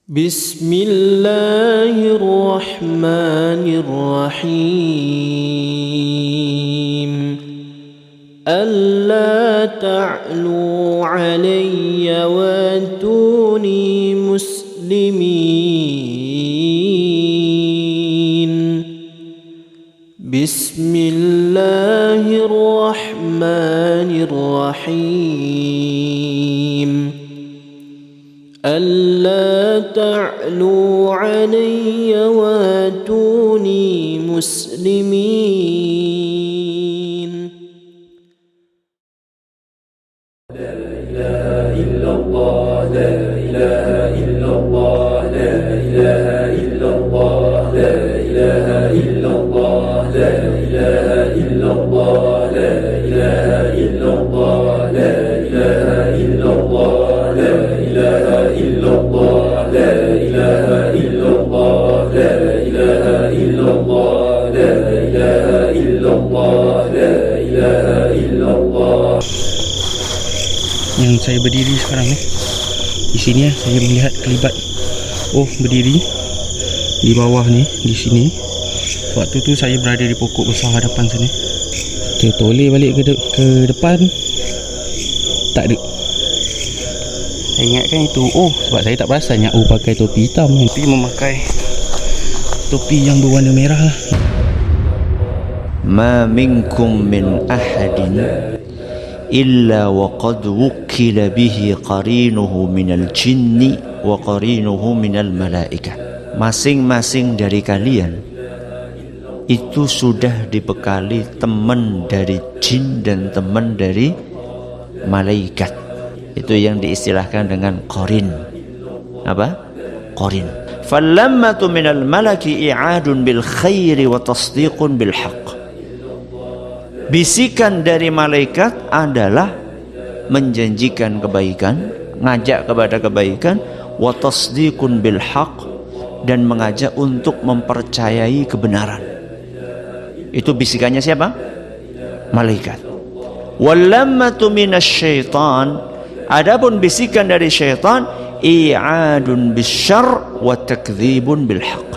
بسم الله الرحمن الرحيم ألا تعلوا علي واتوني مسلمين بسم الله الرحمن الرحيم ألا تعلوا علي واتوني مسلمين لا إله إلا الله لا إله إلا الله لا إله إلا الله لا إله إلا الله لا إله إلا الله لا إله إلا الله لا إله إلا الله لا إله إلا الله لا إله إلا الله لا إله إلا الله لا إله إلا الله لا إله إلا الله. Yang saya berdiri sekarang ni, di sini saya melihat kelibat berdiri di bawah ni, di sini. Waktu tu saya berada di pokok besar hadapan sini. Kita toleh balik ke depan, tak ada. Saya ingatkan itu sebab saya tak perasan yang pakai topi hitam kan. Tapi memakai topi yang berwarna merah lah. Ma minkum min ahadin illa waqad wukkila bihi qarinuhu minal jinni wa qarinuhu minal malaikah. Masing-masing dari kalian itu sudah dibekali teman dari jin dan teman dari malaikat. Itu yang diistilahkan dengan qarin. Apa? Qarin. Fallammatu minal malaki i'adun bil khairi wa tasdiqun bil haqq. Bisikan dari malaikat adalah menjanjikan kebaikan, ngajak kepada kebaikan, wa tasdiqun bil haqq, dan mengajak untuk mempercayai kebenaran. Itu bisikannya siapa? Malaikat. Wallammatu minasyaitan, adapun bisikan dari syaitan, i'adun bisyarr wa takdzibun bil haqq.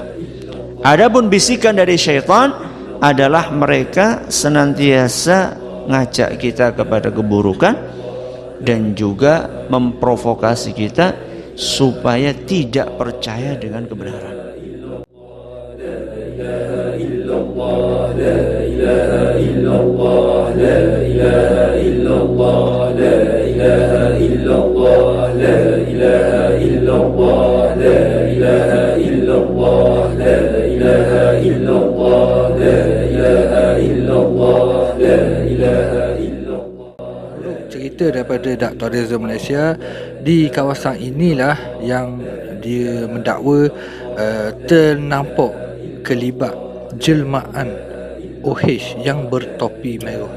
Adapun bisikan dari syaitan adalah mereka senantiasa ngajak kita kepada keburukan dan juga memprovokasi kita supaya tidak percaya dengan kebenaran. Cerita daripada Dr. Reza Malaysia, di kawasan inilah yang dia mendakwa ternampak kelibat jelmaan OH yang bertopi merah.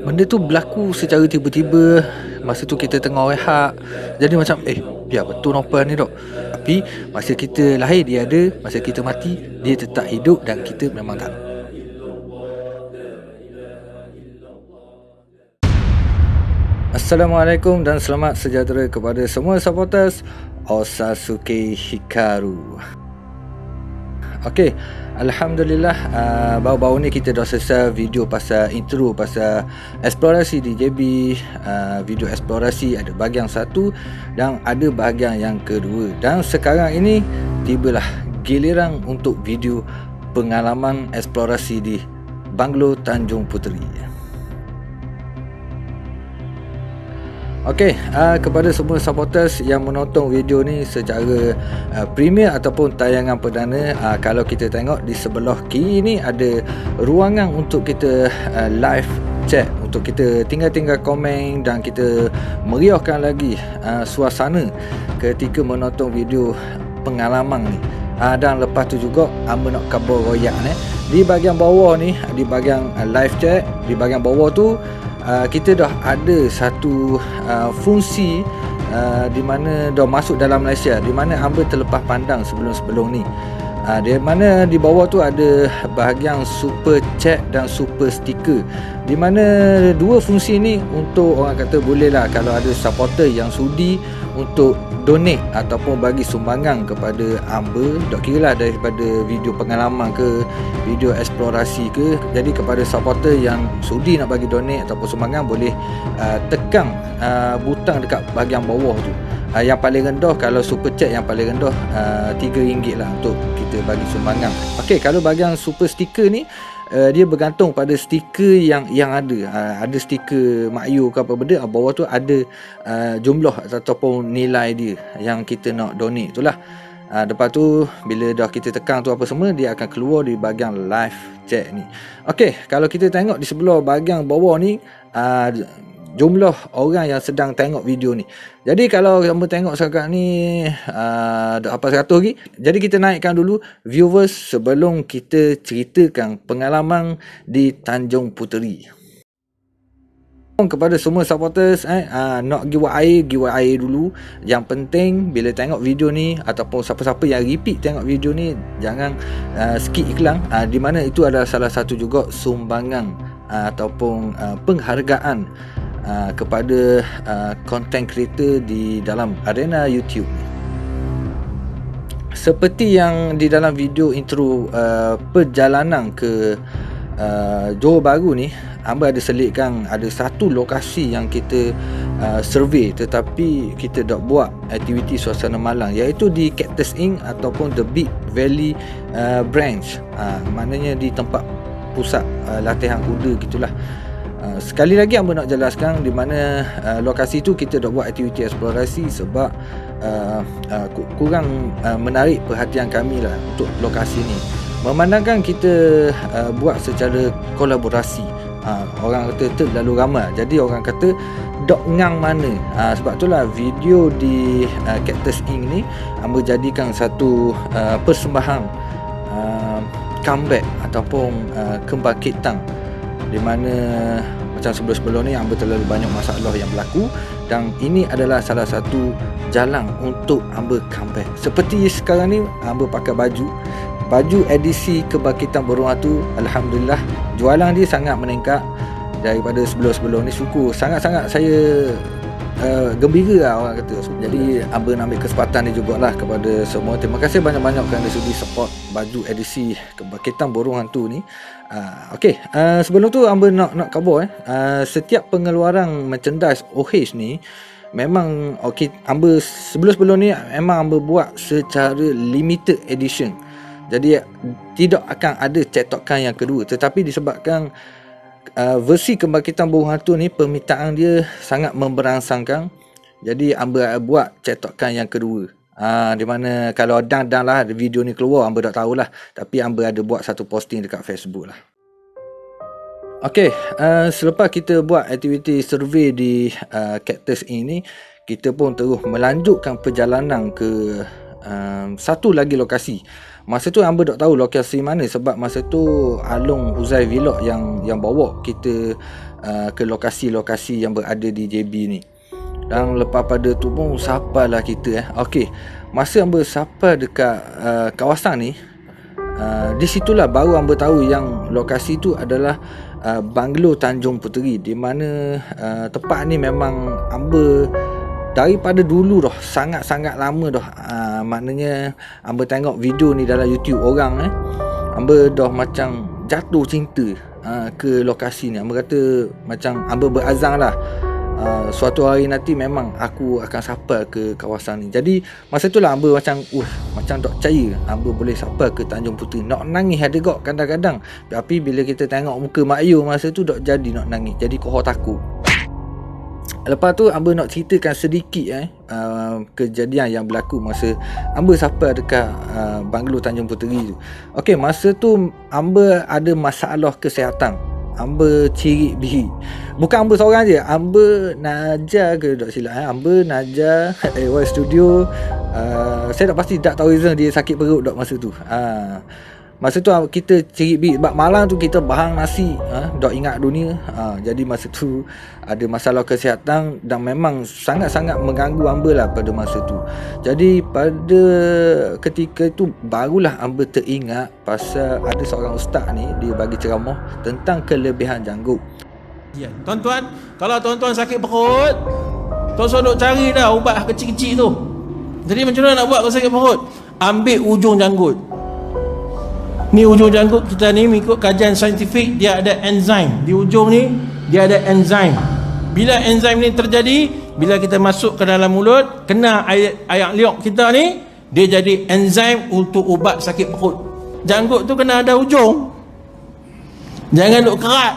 Benda tu berlaku secara tiba-tiba. Masa tu kita tengah rehat, jadi macam biar betul nopan ni dok. Tapi masa kita lahir dia ada, masa kita mati dia tetap hidup, dan kita memang tak. Assalamualaikum dan selamat sejahtera kepada semua supporters Osazuke Hikaru. Okey, alhamdulillah, baru-baru ni kita dah selesai video pasal intro, pasal eksplorasi di JB. Video eksplorasi ada bahagian 1 dan ada bahagian yang kedua. Dan sekarang ini tibalah giliran untuk video pengalaman eksplorasi di Banglo Tanjung Puteri. Okey, kepada semua supporters yang menonton video ni secara premier ataupun tayangan perdana, kalau kita tengok di sebelah kiri ni ada ruangan untuk kita live chat, untuk kita tinggal-tinggal komen dan kita meriahkan lagi suasana ketika menonton video pengalaman ni. Dan lepas tu juga nak khabar royak ni di bahagian bawah ni, di bahagian live chat, di bahagian bawah tu kita dah ada satu fungsi di mana dah masuk dalam Malaysia, di mana hamba terlepas pandang sebelum-sebelum ni. Di mana di bawah tu ada bahagian super chat dan super sticker, di mana dua fungsi ni untuk orang kata boleh lah kalau ada supporter yang sudi untuk donate ataupun bagi sumbangan kepada hamba, tak kira lah daripada video pengalaman ke, video eksplorasi ke. Jadi kepada supporter yang sudi nak bagi donate ataupun sumbangan, boleh tekan butang dekat bahagian bawah tu. Yang paling rendah, kalau super chat yang paling rendah RM3 lah untuk kita bagi sumbangan. Okey, kalau bahagian super sticker ni, dia bergantung pada stiker yang ada. Ada stiker Mak Yu ke apa benda, bawah tu ada jumlah ataupun nilai dia yang kita nak donate tu lah. Lepas tu bila dah kita tekan tu apa semua, dia akan keluar di bahagian live chat ni. Okey, kalau kita tengok di sebelah bahagian bawah ni, jumlah orang yang sedang tengok video ni. Jadi kalau kamu tengok sekarang ni dah apa 100 lagi. Jadi kita naikkan dulu viewers sebelum kita ceritakan pengalaman di Tanjung Puteri. Kepada semua supporters, nak giveaway dulu. Yang penting bila tengok video ni, ataupun siapa-siapa yang repeat tengok video ni, jangan skip iklan. Di mana itu adalah salah satu juga sumbangan ataupun penghargaan kepada content creator di dalam arena YouTube. Seperti yang di dalam video intro perjalanan ke Johor Bahru ni, hamba ada selitkan ada satu lokasi yang kita survey tetapi kita dah buat aktiviti suasana malam, iaitu di Cactus Inn ataupun The Big Valley Branch. Maknanya di tempat pusat latihan kuda gitulah. Sekali lagi hamba nak jelaskan di mana lokasi tu kita dah buat aktiviti eksplorasi sebab kurang menarik perhatian kami lah untuk lokasi ni. Memandangkan kita buat secara kolaborasi, orang kata terlalu ramai, jadi orang kata dok ngang mana. Sebab itulah video di Cactus Inn ni hamba jadikan satu persembahan comeback ataupun kebangkitan, di mana macam sebelum-sebelum ni hamba terlalu banyak masalah yang berlaku, dan ini adalah salah satu jalan untuk hamba comeback. Seperti sekarang ni hamba pakai baju edisi kebangkitan burung hantu. Alhamdulillah jualan dia sangat meningkat daripada sebelum-sebelum ni. Syukur sangat-sangat saya gembira lah orang kata. Jadi hamba nak ambil kesempatan ni jugalah kepada semua. Terima kasih banyak-banyak kerana sudi support baju edisi kebangkitan burung hantu ni. Okey, sebelum tu hamba nak khabar setiap pengeluaran merchandise OH ni memang hamba sebelum ni memang hamba buat secara limited edition. Jadi tidak akan ada cetakan yang kedua, tetapi disebabkan versi kebangkitan burung hantu ni permintaan dia sangat memberangsangkan, jadi hamba buat cetakan yang kedua. Di mana kalau dan lah video ni keluar hamba tak tahulah, tapi hamba ada buat satu posting dekat Facebook lah. Okey, selepas kita buat aktiviti survey di Cactus ini, kita pun terus melanjutkan perjalanan ke satu lagi lokasi. Masa tu hamba tak tahu lokasi mana, sebab masa tu Along Huzai Vlog yang bawa kita ke lokasi-lokasi yang berada di JB ni. Dan lepas pada tu pun saparlah kita Okey, masa hamba sampai dekat kawasan ni, di situlah baru hamba tahu yang lokasi tu adalah Banglo Tanjung Puteri, di mana tempat ni memang hamba daripada dulu dah, sangat-sangat lama dah. Maknanya hamba tengok video ni dalam YouTube orang hamba dah macam jatuh cinta ke lokasi ni. Hamba kata macam hamba berazam lah, suatu hari nanti memang aku akan sampai ke kawasan ni. Jadi masa tu lah hamba macam tak percaya hamba boleh sampai ke Tanjung Puteri. Nak nangis ada gak kadang-kadang, tapi bila kita tengok muka Mak Yu masa tu tak jadi nak nangis, jadi kohor takut. Lepas tu hamba nak ceritakan sedikit kejadian yang berlaku masa hamba sampai dekat Banglo Tanjung Puteri tu. Okey, masa tu hamba ada masalah kesihatan. Hamba cirit biri. Bukan hamba seorang je, hamba Naja ke tak silap hamba Naja AY Studio. Saya tak pasti, tak tahu reason dia sakit perut tak masa tu. Masa tu kita cirit biri sebab malam tu kita bahang nasi, dok ingat dunia. Jadi masa tu ada masalah kesihatan dan memang sangat-sangat mengganggu hamba lah pada masa tu. Jadi pada ketika itu barulah hamba teringat pasal ada seorang ustaz ni, dia bagi ceramah tentang kelebihan janggut. Ya, tuan-tuan, kalau tuan-tuan sakit perut, tuan-tuan duk cari dah ubat kecil-kecil tu. Jadi macam mana nak buat kalau sakit perut? Ambil ujung janggut. Ni ujung janggut kita ni mengikut kajian saintifik, dia ada enzim. Di ujung ni dia ada enzim. Bila enzim ni terjadi, bila kita masuk ke dalam mulut, kena air liok kita ni, dia jadi enzim untuk ubat sakit perut. Janggut tu kena ada ujung. Jangan duduk kerat.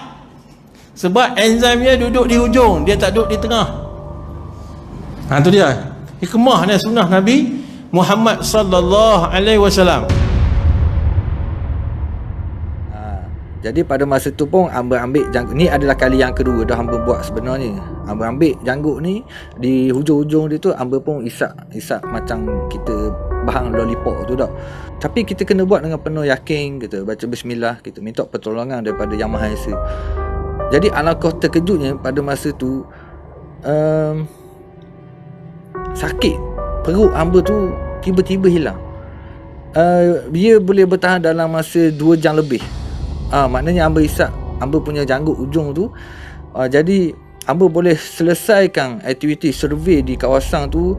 Sebab enzimnya duduk di ujung, dia tak duduk di tengah. Tu dia hikmah dan sunnah Nabi Muhammad sallallahu alaihi wasallam. Jadi pada masa tu pun hamba ambil janggut ni, adalah kali yang kedua dah hamba buat sebenarnya. Hamba ambil janggut ni, di hujung-hujung dia tu hamba pun isap macam kita bahang lollipop tu dah. Tapi kita kena buat dengan penuh yakin, kita baca bismillah, kita minta pertolongan daripada Yang Maha Esa. Jadi alangkah terkejutnya pada masa tu sakit perut hamba tu tiba-tiba hilang. Dia boleh bertahan dalam masa 2 jam lebih. Maknanya hamba isap hamba punya janggut ujung tu. Jadi hamba boleh selesaikan aktiviti survey di kawasan tu,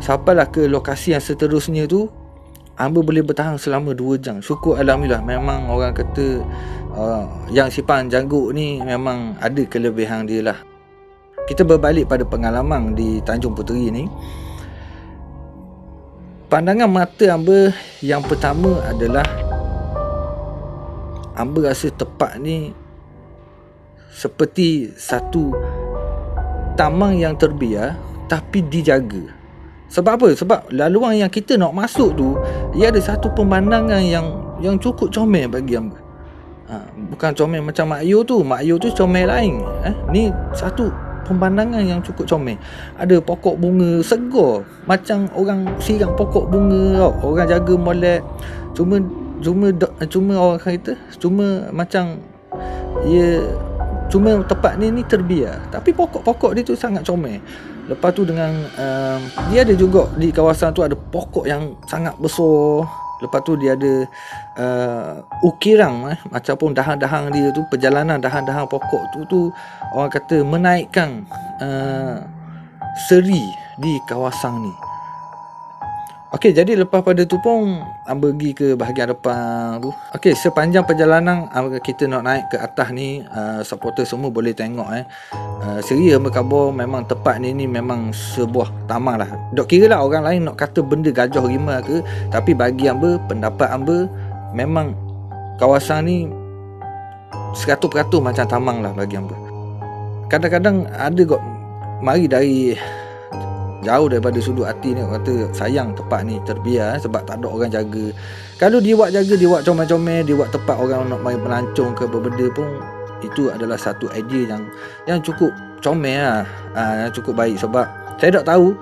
sampailah ke lokasi yang seterusnya tu. Hamba boleh bertahan selama 2 jam. Syukur alhamdulillah. Memang orang kata yang simpan janggut ni memang ada kelebihan dia lah. Kita berbalik pada pengalaman di Tanjung Puteri ni. Pandangan mata hamba yang pertama adalah hamba rasa tempat ni seperti satu taman yang terbiar tapi dijaga. Sebab apa? Sebab laluan yang kita nak masuk tu, ia ada satu pemandangan yang cukup comel bagi hamba. Bukan comel macam Mak Yu tu. Mak Yu tu comel lain. Ni satu pemandangan yang cukup comel. Ada pokok bunga segar, macam orang siram pokok bunga tau. Orang jaga molek. Cuma orang kata macam cuma tempat ni terbiar, tapi pokok-pokok dia tu sangat comel. Lepas tu dengan dia ada juga di kawasan tu ada pokok yang sangat besar. Lepas tu dia ada ukiran macam pun dahan-dahan dia tu, perjalanan dahan-dahan pokok tu orang kata menaikkan seri di kawasan ni. Okey, jadi lepas pada tu pun hamba pergi ke bahagian depan tu. Okey, sepanjang perjalanan kita nak naik ke atas ni, supporter semua boleh tengok seri hamba khabar memang tempat ni memang sebuah taman lah. Dok kira lah orang lain nak kata benda gajah rimau ke, tapi bagi hamba, pendapat hamba, memang kawasan ni 100% macam taman lah bagi hamba. Kadang-kadang ada kok mari dari jauh daripada sudut hati ni, kata sayang tempat ni terbiar sebab tak ada orang jaga. Kalau dia buat jaga, dia buat comel-comel, dia buat tempat orang nak main pelancong ke berbenda pun, itu adalah satu idea yang cukup comel lah, yang cukup baik. Sebab saya tak tahu,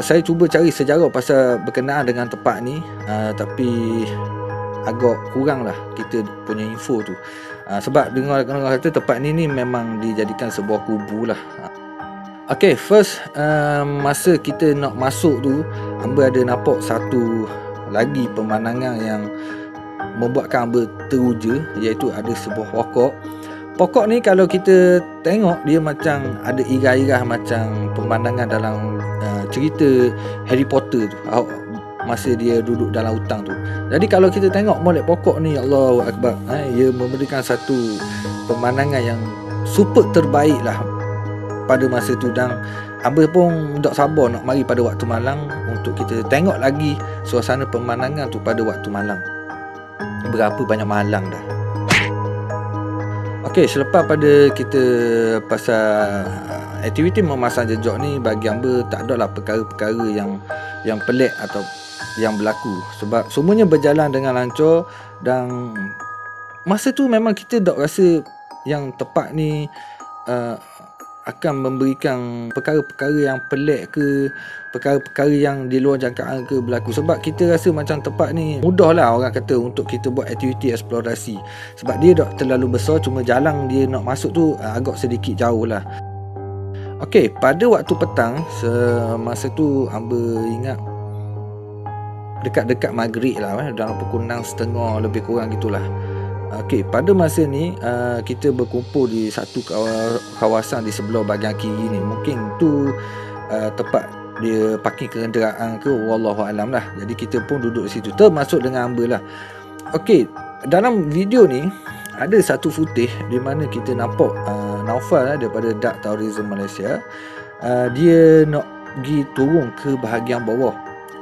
saya cuba cari sejarah pasal berkenaan dengan tempat ni, tapi agak kurang lah kita punya info tu. Sebab dengar kata tempat ni memang dijadikan sebuah kubu lah. Okay, first masa kita nak masuk tu, hamba ada nampak satu lagi pemandangan yang membuatkan hamba teruja, iaitu ada sebuah pokok. Pokok ni kalau kita tengok, dia macam ada irah-irah macam pemandangan dalam cerita Harry Potter tu, masa dia duduk dalam hutang tu. Jadi kalau kita tengok molek pokok ni, Allahu Akbar, ia memberikan satu pemandangan yang super terbaik lah pada masa tu. Dan hamba pun tak sabar nak mari pada waktu malam untuk kita tengok lagi suasana pemandangan tu pada waktu malam. Berapa banyak malang dah. Okey, selepas pada kita pasal aktiviti memasang jejak ni, bagi hamba tak adalah perkara-perkara yang pelik atau yang berlaku, sebab semuanya berjalan dengan lancar. Dan masa tu memang kita tak rasa yang tempat ni akan memberikan perkara-perkara yang pelik ke, perkara-perkara yang di luar jangkaan ke berlaku. Sebab kita rasa macam tempat ni mudah lah orang kata untuk kita buat aktiviti eksplorasi, sebab dia tak terlalu besar, cuma jalan dia nak masuk tu agak sedikit jauh lah. Okey, pada waktu petang, semasa tu hamba ingat dekat-dekat maghrib lah, dalam pukul 6.30 lebih kurang gitulah. Okey, pada masa ni kita berkumpul di satu kawasan di sebelah bahagian kiri ni. Mungkin tu tempat dia parking kenderaan ke, wallahu alam lah. Jadi kita pun duduk di situ, termasuk dengan hamba lah. Okey, dalam video ni ada satu footage di mana kita nampak Naufal daripada Dark Tourism Malaysia, dia nak pergi turun ke bahagian bawah.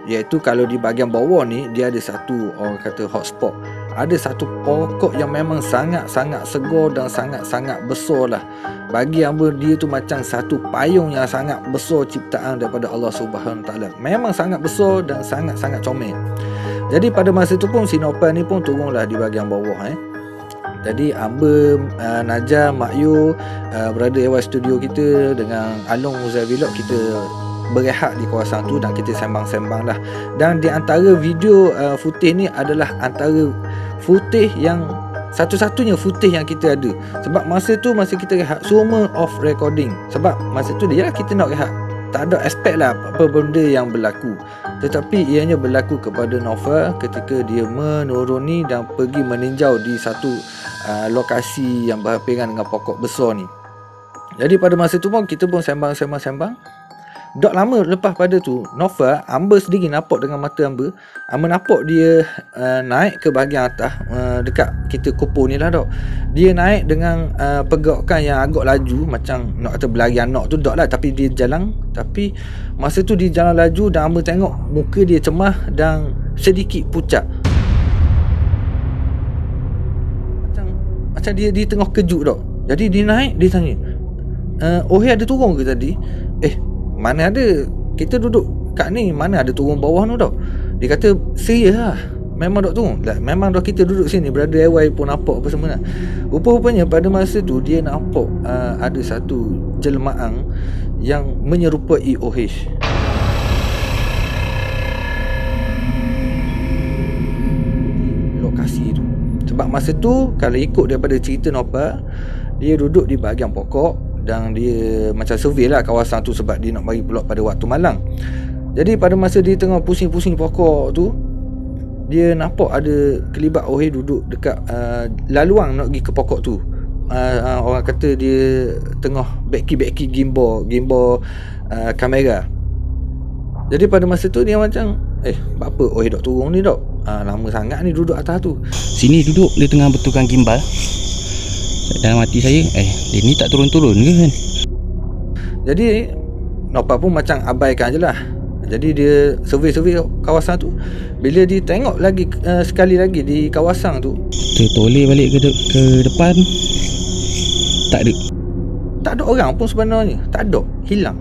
Iaitu kalau di bahagian bawah ni dia ada satu, orang kata hotspot, ada satu pokok yang memang sangat-sangat segar dan sangat-sangat besar lah. Bagi hamba, dia tu macam satu payung yang sangat besar ciptaan daripada Allah Subhanahu Taala. Memang sangat besar dan sangat-sangat comel. Jadi pada masa tu pun si Nopan ni pun turunlah di bahagian bawah. Jadi hamba, Najah, Mak Yu, brother AY Studio kita dengan Along Muzai Vlog, kita berehat di kawasan tu dan kita sembang-sembang lah. Dan di antara video footage ni adalah antara footage yang satu-satunya footage yang kita ada. Sebab masa tu, masa kita rehat, semua off recording. Sebab masa tu dia kita nak rehat, tak ada aspek lah apa benda yang berlaku. Tetapi ianya berlaku kepada Naufal ketika dia menuruni dan pergi meninjau di satu lokasi yang berhampiran dengan pokok besar ni. Jadi pada masa tu pun kita pun sembang. Tak lama lepas pada tu, Naufal, hamba sendiri nampak dengan mata hamba nampak dia naik ke bahagian atas, dekat kita kupu ni lah dok. Dia naik dengan pergerakan yang agak laju, macam nak kata berlari anak tu tak lah, tapi dia jalan. Tapi masa tu dia jalan laju dan hamba tengok muka dia cemah dan sedikit pucat. Macam dia tengah kejut dok. Jadi dia naik, dia tanya, ada turun ke tadi? Mana ada, kita duduk kat ni, mana ada turun bawah tu tau. Dia kata, serius lah, memang dok turun lah, memang dok kita duduk sini. Brother AY pun nampak apa semua lah. Rupa-rupanya pada masa tu dia nampak ada satu jelmaan yang menyerupai OH. Lokasi tu, sebab masa tu kalau ikut daripada cerita Naufal, dia duduk di bahagian pokok dan dia macam survey lah kawasan tu sebab dia nak bagi pulak pada waktu malam. Jadi pada masa dia tengah pusing-pusing pokok tu, dia nampak ada kelibat OH duduk dekat laluang nak pergi ke pokok tu. Orang kata dia tengah beki gimbal kamera. Jadi pada masa tu dia macam, apa OH dok turun ni dok? Lama sangat ni duduk atas tu. Sini duduk dia tengah betulkan gimbal. Dalam hati saya, dia ni tak turun-turun ke kan? Jadi Naufal pun macam abaikan je lah. Jadi dia survey kawasan tu. Bila dia tengok lagi sekali lagi di kawasan tu, tertoleh balik ke depan, tak ada orang pun sebenarnya. Tak ada, hilang.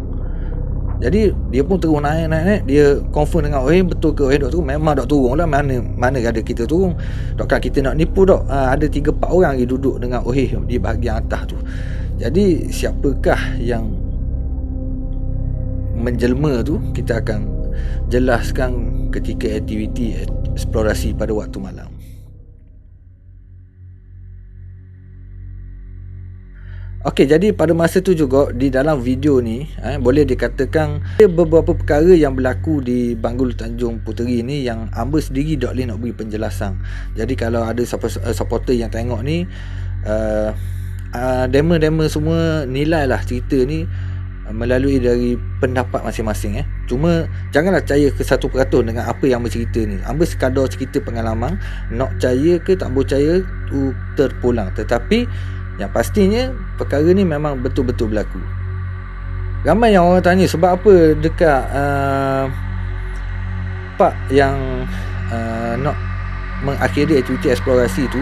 Jadi dia pun terus naik. Dia confirm dengan betul ke dok turun? Memang dok turun lah. Mana ada kita turun. Takkan kita nak nipu dok. Ada 3-4 orang lagi duduk dengan di bahagian atas tu. Jadi siapakah yang menjelma tu, kita akan jelaskan ketika aktiviti eksplorasi pada waktu malam. Okey, jadi pada masa tu juga di dalam video ni boleh dikatakan ada beberapa perkara yang berlaku di Banggul Tanjung Puteri ni yang hamba sendiri tak boleh nak beri penjelasan. Jadi kalau ada supporter yang tengok ni, demo semua nilailah cerita ni melalui dari pendapat masing-masing. Cuma janganlah percaya ke 1% dengan apa yang bercerita ni. Hamba sekadar cerita pengalaman, nak percaya ke tak percaya tu terpulang. Tetapi yang pastinya perkara ni memang betul-betul berlaku. Ramai yang orang tanya sebab apa dekat part yang nak mengakhiri aktiviti eksplorasi tu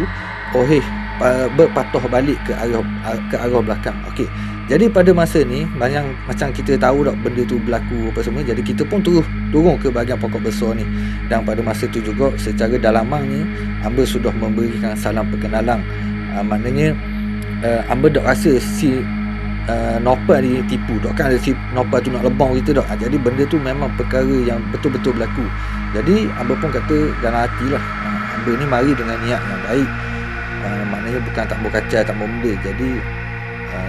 berpatuh balik ke arah belakang. Okey. Jadi pada masa ni macam kita tahu tak benda tu berlaku apa semua. Jadi kita pun turun ke bahagian pokok besar ni. Dan pada masa tu juga secara dalamnya hamba sudah memberikan salam perkenalan. Maknanya hamba tak rasa si Naufal ni tipu dok, kan si Naufal tu nak lebang kita dok. Jadi benda tu memang perkara yang betul-betul berlaku. Jadi hamba pun kata dalam hati lah, hamba ni mari dengan niat yang baik. Maknanya bukan tak mau kacau, tak mau benda. Jadi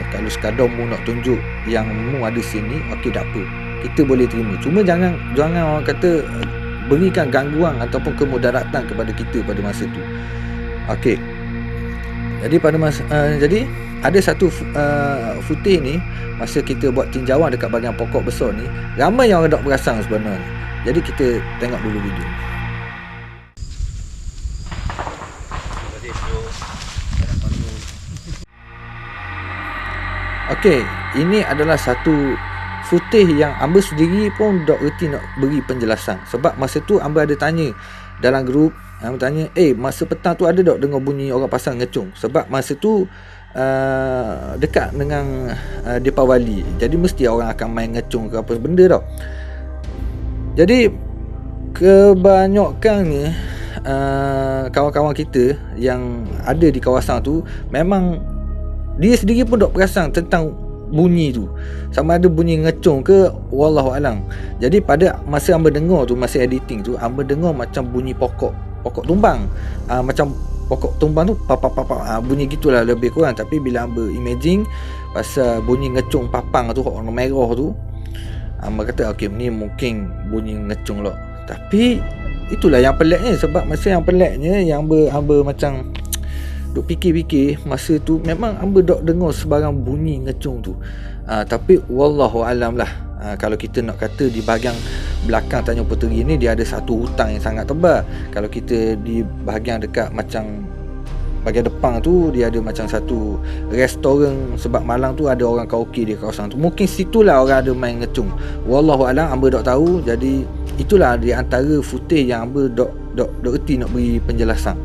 kalau sekadar mu nak tunjuk yang mu ada sini, okey tak apa, kita boleh terima. Cuma jangan orang kata berikan gangguan ataupun kemudaratan kepada kita pada masa tu. Okey. Jadi ada satu footage ni masa kita buat tinjauan dekat bahagian pokok besar ni, ramai yang orang dok perasan sebenarnya. Jadi kita tengok dulu video ni. Okey, ini adalah satu footage yang Amba sendiri pun dok reti nak beri penjelasan. Sebab masa tu Amba ada tanya dalam grup, Amba tanya, masa petang tu ada dok dengar bunyi orang pasang ngecung? Sebab masa tu dekat dengan Deepavali. Jadi mesti orang akan main ngecung ke apa benda tau. Jadi kebanyakannya kawan-kawan kita yang ada di kawasan tu memang dia sendiri pun dok perasan tentang bunyi tu, sama ada bunyi ngecung ke, wallahu alam. Jadi pada masa Amba dengar tu, masa editing tu, Amba dengar macam bunyi pokok tumbang, macam pokok tumbang tu bunyi gitulah lebih kurang. Tapi bila Amba imagine pasal bunyi ngecung papang tu warna merah tu, Amba kata okey, ni mungkin bunyi ngecung lah. Tapi itulah yang peliknya. Sebab masa yang peliknya yang Amba macam duk fikir-fikir masa tu, memang Amba dok dengar sebarang bunyi ngecung tu. Tapi wallahu alam lah. Kalau kita nak kata di bahagian belakang Tanjung Puteri ni, dia ada satu hutang yang sangat tebal. Kalau kita di bahagian dekat macam bahagian depan tu, dia ada macam satu restoran. Sebab malang tu ada orang karaoke di kawasan tu. Mungkin situlah orang ada main ngecung. Wallahu alam, Amba dok tahu. Jadi itulah di antara footage yang Amba dok reti nak beri penjelasan.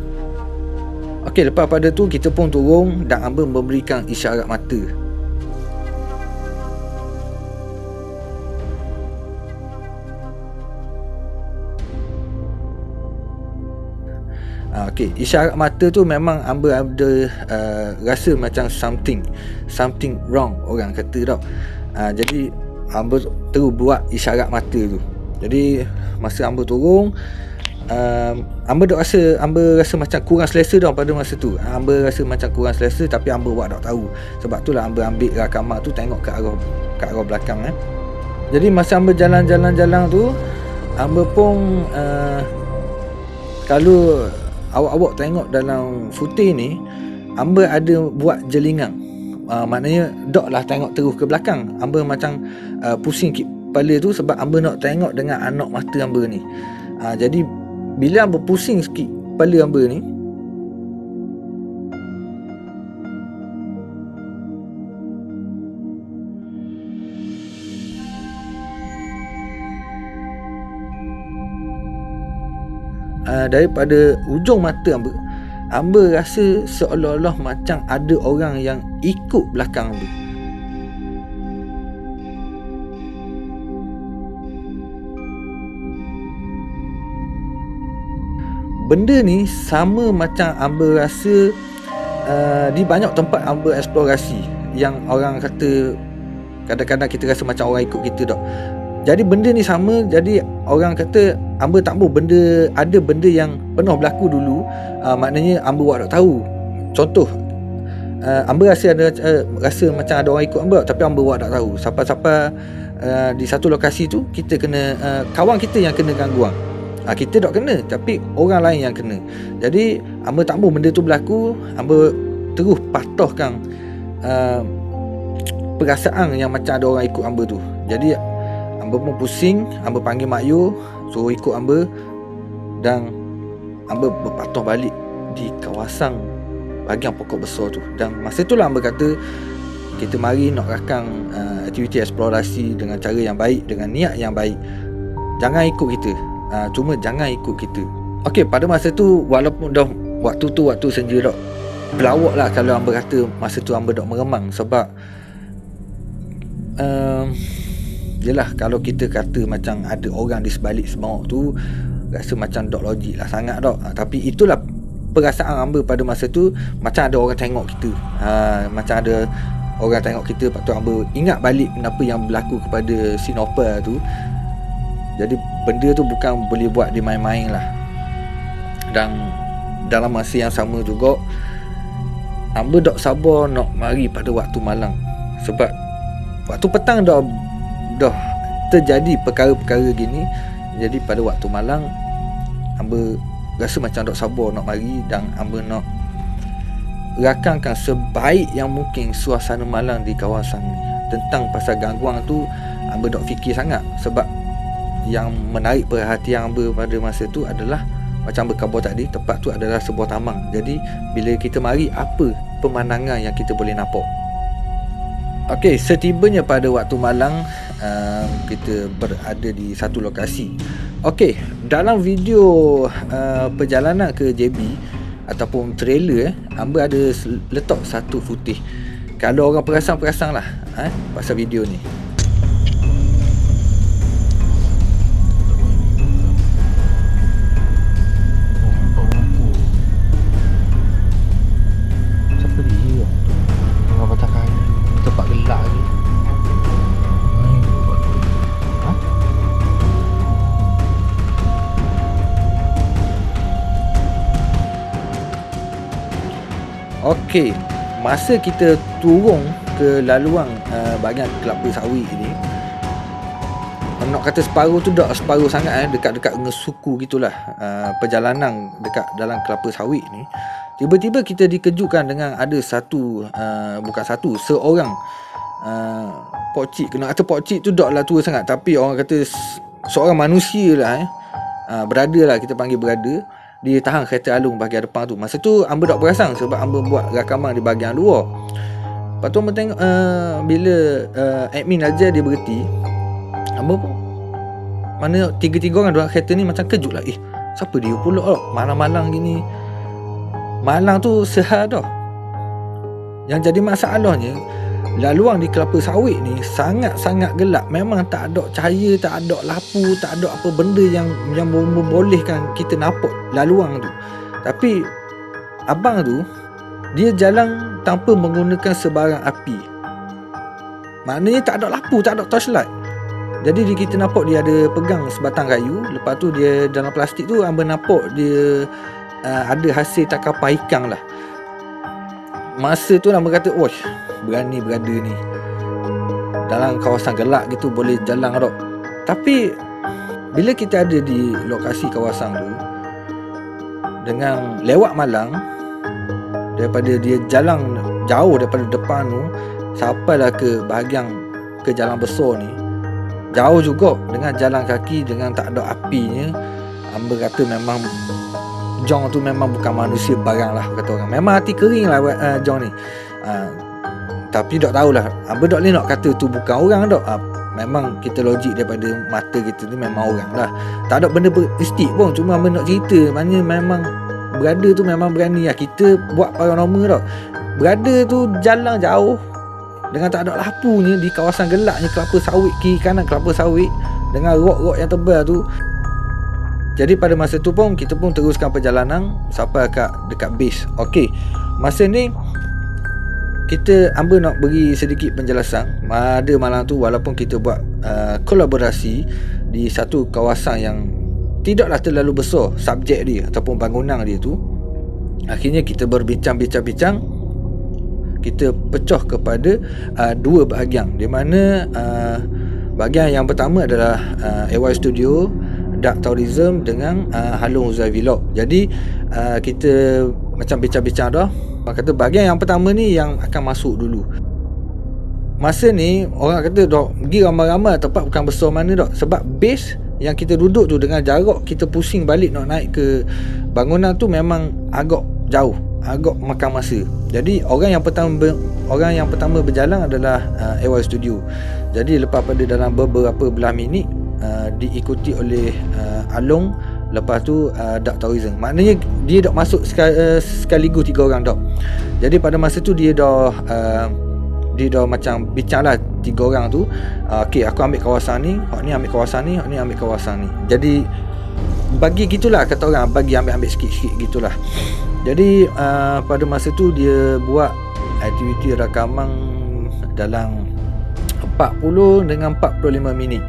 Okey, lepas pada tu kita pun turun dan Amba memberikan isyarat mata. Okey, isyarat mata tu memang Amba ada rasa macam something wrong, orang kata tau. Jadi Amba terus buat isyarat mata tu. Jadi masa Amba turun, Amba rasa macam kurang selesa dah pada masa tu. Amba rasa macam kurang selesa, tapi Amba buat tak tahu. Sebab itulah Amba ambil rakaman tu, tengok ke arah belakang. Jadi masa Amba jalan tu, Amba pun kalau awak tengok dalam footage ni, Amba ada buat jelingan. Maknanya dok lah tengok terus ke belakang. Amba macam pusing kepala tu sebab Amba nak tengok dengan anak mata Amba ni. Jadi bila Amba pusing sikit kepala Amba ni, daripada ujung mata Amba rasa seolah-olah macam ada orang yang ikut belakang Amba. Benda ni sama macam Amba rasa di banyak tempat Amba eksplorasi, yang orang kata kadang-kadang kita rasa macam orang ikut kita dah. Jadi benda ni sama. Jadi orang kata Amba tak mahu ada benda yang pernah berlaku dulu. Maknanya Amba buat tak tahu. Contoh, Amba rasa macam ada orang ikut Amba, tapi Amba buat tak tahu. Sampai di satu lokasi tu kita kena kawan kita yang kena gangguan. Kita tak kena, tapi orang lain yang kena. Jadi Amba tak mahu benda tu berlaku. Amba terus patahkan perasaan yang macam ada orang ikut Amba tu. Jadi Amba pun pusing. Amba panggil Mak Yu suruh ikut Amba, dan Amba berpatah balik di kawasan bahagian pokok besar tu. Dan masa itulah Amba kata, kita mari nak rakam aktiviti eksplorasi dengan cara yang baik, dengan niat yang baik. Jangan ikut kita, cuma jangan ikut kita. Okey, pada masa tu, walaupun dah waktu senja dah pelawak lah kalau Amba kata masa tu Amba dah meremang. Sebab yelah, kalau kita kata macam ada orang di sebalik semak tu, rasa macam dok logik lah sangat dok. Tapi itulah perasaan Amba pada masa tu, macam ada orang tengok kita. Macam ada orang tengok kita. Lepas tu Amba ingat balik kenapa yang berlaku kepada si Nopal tu. Jadi benda tu bukan boleh buat dimain-main lah. Dan dalam masa yang sama juga, Amba tak sabar nak mari pada waktu malam. Sebab waktu petang dah terjadi perkara-perkara gini. Jadi pada waktu malam, Amba rasa macam tak sabar nak mari, dan Amba nak rakamkan sebaik yang mungkin suasana malam di kawasan ni. Tentang pasal gangguan tu hamba dok fikir sangat, sebab yang menarik perhatian hamba pada masa tu adalah macam berkhabar tadi, tempat tu adalah sebuah taman. Jadi bila kita mari, apa pemandangan yang kita boleh nampak? Okey, setibanya pada waktu malam, kita berada di satu lokasi. Okey, dalam video perjalanan ke JB ataupun trailer, hamba ada letak satu footage. Kalau orang perasan lah pasal video ni. Okey, masa kita turun ke laluan bahagian kelapa sawit ni, nak kata separuh tu tak separuh sangat, dekat-dekat dengan suku gitulah. Perjalanan dekat dalam kelapa sawit ni, tiba-tiba kita dikejutkan dengan ada seorang pokcik. Kena kata pokcik tu taklah tua sangat, tapi orang kata seorang manusia lah, berada lah, kita panggil berada. Dia tahan kereta alung bahagian depan tu. Masa tu hamba tak perasan sebab hamba buat rakaman di bahagian luar. Lepas tu hamba tengok bila admin ajar dia berhenti, hamba pun mana tiga-tiga orang dalam kereta ni macam kejut lah. Siapa dia pula malam-malam gini? Malam tu sehat dah. Yang jadi masalahnya, laluan di kelapa sawit ni sangat-sangat gelap. Memang tak ada cahaya, tak ada lampu, tak ada apa benda yang membolehkan kita nampak laluan tu. Tapi abang tu, dia jalan tanpa menggunakan sebarang api. Maknanya tak ada lampu, tak ada torchlight. Jadi kita nampak dia ada pegang sebatang kayu. Lepas tu dia dalam plastik tu, hamba nampak dia ada hasil tangkapan ikan lah. Masa tu hamba kata, "Wah, berani berada ni. Dalam kawasan gelap gitu boleh jalan tak?" Tapi bila kita ada di lokasi kawasan tu, dengan lewat malam, daripada dia jalan jauh daripada depan tu sampailah ke bahagian ke jalan besar ni, jauh juga dengan jalan kaki, dengan tak ada apinya, hamba kata memang Jong tu memang bukan manusia barang lah, kata orang. Memang hati kering lah Jong ni. Tapi tak tahulah, hamba tak boleh nak kata tu bukan orang tak. Memang kita logik daripada mata kita ni memang orang lah. Tak ada benda beristik pun. Cuma hamba nak cerita, maknanya memang berada tu memang berani lah. Kita buat paranormal tak. Berada tu jalan jauh dengan tak ada lampunya di kawasan gelapnya kelapa sawit, kiri kanan kelapa sawit, dengan rock-rock yang tebal tu. Jadi pada masa tu pun kita pun teruskan perjalanan sampai dekat base. Okey, masa ni hamba nak beri sedikit penjelasan. Pada malam tu, walaupun kita buat kolaborasi di satu kawasan yang tidaklah terlalu besar subjek dia ataupun bangunan dia tu, akhirnya kita berbincang-bincang, kita pecah kepada dua bahagian, di mana bahagian yang pertama adalah AY Studio, Dark Tourism dengan Halong Uzai Vlog. Jadi kita macam bincang-bincang dah. Kata bahagian yang pertama ni yang akan masuk dulu. Masa ni orang kata dah pergi ramai-ramai, tempat bukan besar mana dah. Sebab base yang kita duduk tu dengan jarak kita pusing balik nak naik ke bangunan tu memang agak jauh, agak makan masa. Jadi orang yang pertama berjalan adalah AY Studio. Jadi lepas pada dalam beberapa belah minit diikuti oleh Along, lepas tu Dark Tourism. Maknanya dia dah masuk sekaligus 3 orang dah. Jadi pada masa tu dia dah macam bincang lah 3 orang tu. Okey, aku ambil kawasan ni, hak ni ambil kawasan ni, hak ni ambil kawasan ni. Jadi bagi gitulah, kata orang, bagi ambil-ambil sikit-sikit gitulah. Jadi pada masa tu dia buat aktiviti rakaman dalam 40 dengan 45 minit.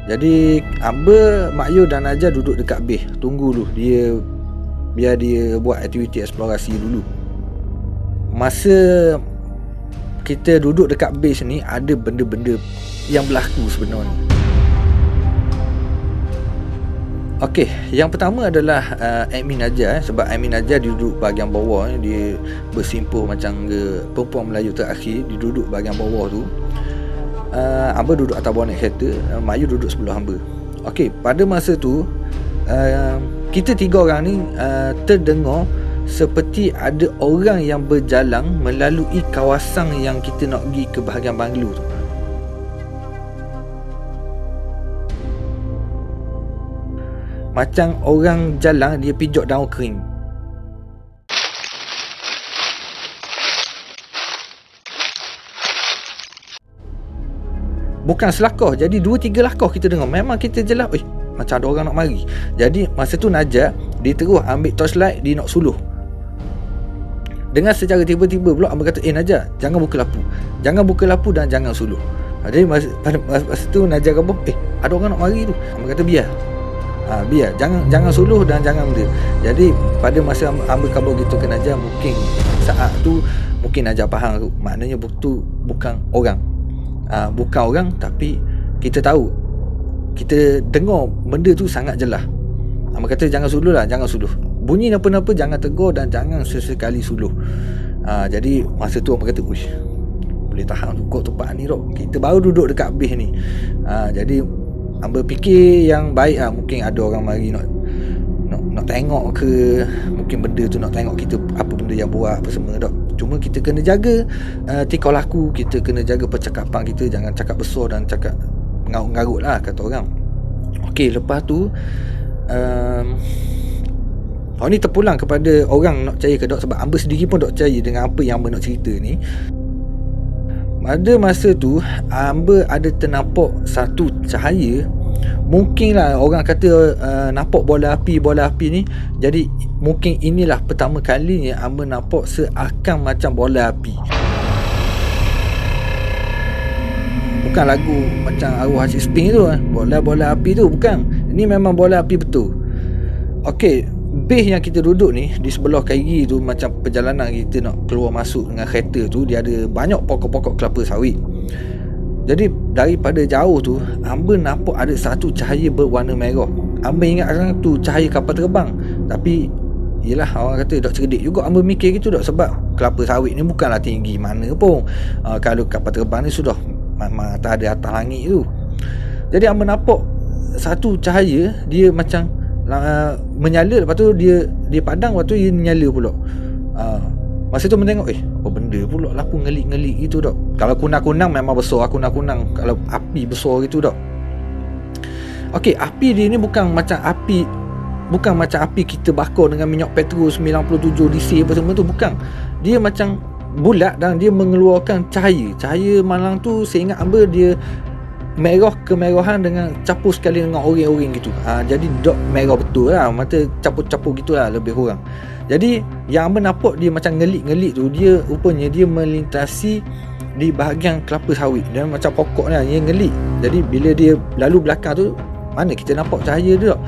Jadi hamba, Mak Yu dan Najah duduk dekat base, tunggu dulu biar dia buat aktiviti eksplorasi dulu. Masa kita duduk dekat base ni, ada benda-benda yang berlaku sebenarnya. Okey, yang pertama adalah admin Najjar sebab admin Najjar dia duduk bahagian bawah dia bersimpuh macam perempuan Melayu terakhir, dia duduk bahagian bawah tu. Hamba duduk atas bonet kereta, Mak Yu duduk sebelah hamba. Okey, pada masa tu kita tiga orang ni terdengar seperti ada orang yang berjalan melalui kawasan yang kita nak pergi ke bahagian banglo tu. Macam orang jalan dia pijak daun kering. Bukan selakah, jadi 2-3 lakah kita dengar. Memang kita jelas, macam ada orang nak mari. Jadi masa tu Najjar dia terus ambil torchlight, dia nak suluh. Dengan secara tiba-tiba pula hamba kata, Najjar, jangan buka lampu. Jangan buka lampu dan jangan suluh. Jadi pada masa tu Najjar kata, ada orang nak mari tu. Hamba kata biar. Biar, jangan suluh dan jangan benda. Jadi pada masa hamba khabar gitu ke Najjar, mungkin saat tu mungkin Najjar faham tu, maknanya tu bukan orang. Bukan orang, tapi kita tahu, kita dengar benda tu sangat jelas. Hamba kata jangan suluh lah, jangan suluh. Bunyi apa-apa jangan tegur dan jangan sesekali suluh. Jadi masa tu hamba kata, boleh tahan kau tempat ni dok. Kita baru duduk dekat base ni. Jadi hamba fikir yang baik mungkin ada orang mari nak tengok ke, mungkin benda tu nak tengok kita apa benda yang buat apa semua dok. Cuma kita kena jaga tingkah laku, kita kena jaga percakapan kita, jangan cakap besar dan cakap ngarut-ngarut lah kata orang. Okey, lepas tu ni terpulang kepada orang nak percaya ke dok, sebab hamba sendiri pun dok percaya dengan apa yang hamba nak cerita ni. Pada masa tu hamba ada ternampak satu cahaya. Mungkinlah orang kata nampak bola api ni. Jadi mungkin inilah pertama kalinya hamba nampak seakan macam bola api. Bukan lagu macam arwah Haji Sping tu, bola-bola api tu bukan. Ini memang bola api betul. Okey, base yang kita duduk ni di sebelah kiri tu, macam perjalanan kita nak keluar masuk dengan kereta tu, dia ada banyak pokok-pokok kelapa sawit. Jadi daripada jauh tu hamba nampak ada satu cahaya berwarna merah. Hamba ingat sekarang tu cahaya kapal terbang, tapi yelah, orang kata dok cerdik juga hamba mikir gitu dok, sebab kelapa sawit ni bukanlah tinggi mana pun. Kalau kapal terbang ni sudah memang ada atas langit tu. Jadi hamba nampak satu cahaya, dia macam menyala, lepas tu dia padang, lepas tu dia menyala pula. Masa tu menengok, apa benda pula lampu ngelik-ngelik gitu dok. Kalau kunang-kunang memang besar, kunang-kunang kalau api besar gitu dok. Okey, api dia ni bukan macam api kita bakar dengan minyak petrol 97 DC apa semua tu, bukan. Dia macam bulat dan dia mengeluarkan cahaya malang tu. Saya ingat hamba dia merah kemerahan dengan campur sekali dengan oranye gitu. Jadi dot merah betul lah, mata capur-capur gitulah lebih kurang. Jadi yang hamba nampak dia macam ngelik-ngelik tu, dia rupanya dia melintasi di bahagian kelapa sawit, dia macam pokok ni yang ngelik. Jadi bila dia lalu belakang tu, mana kita nampak cahaya dia tak?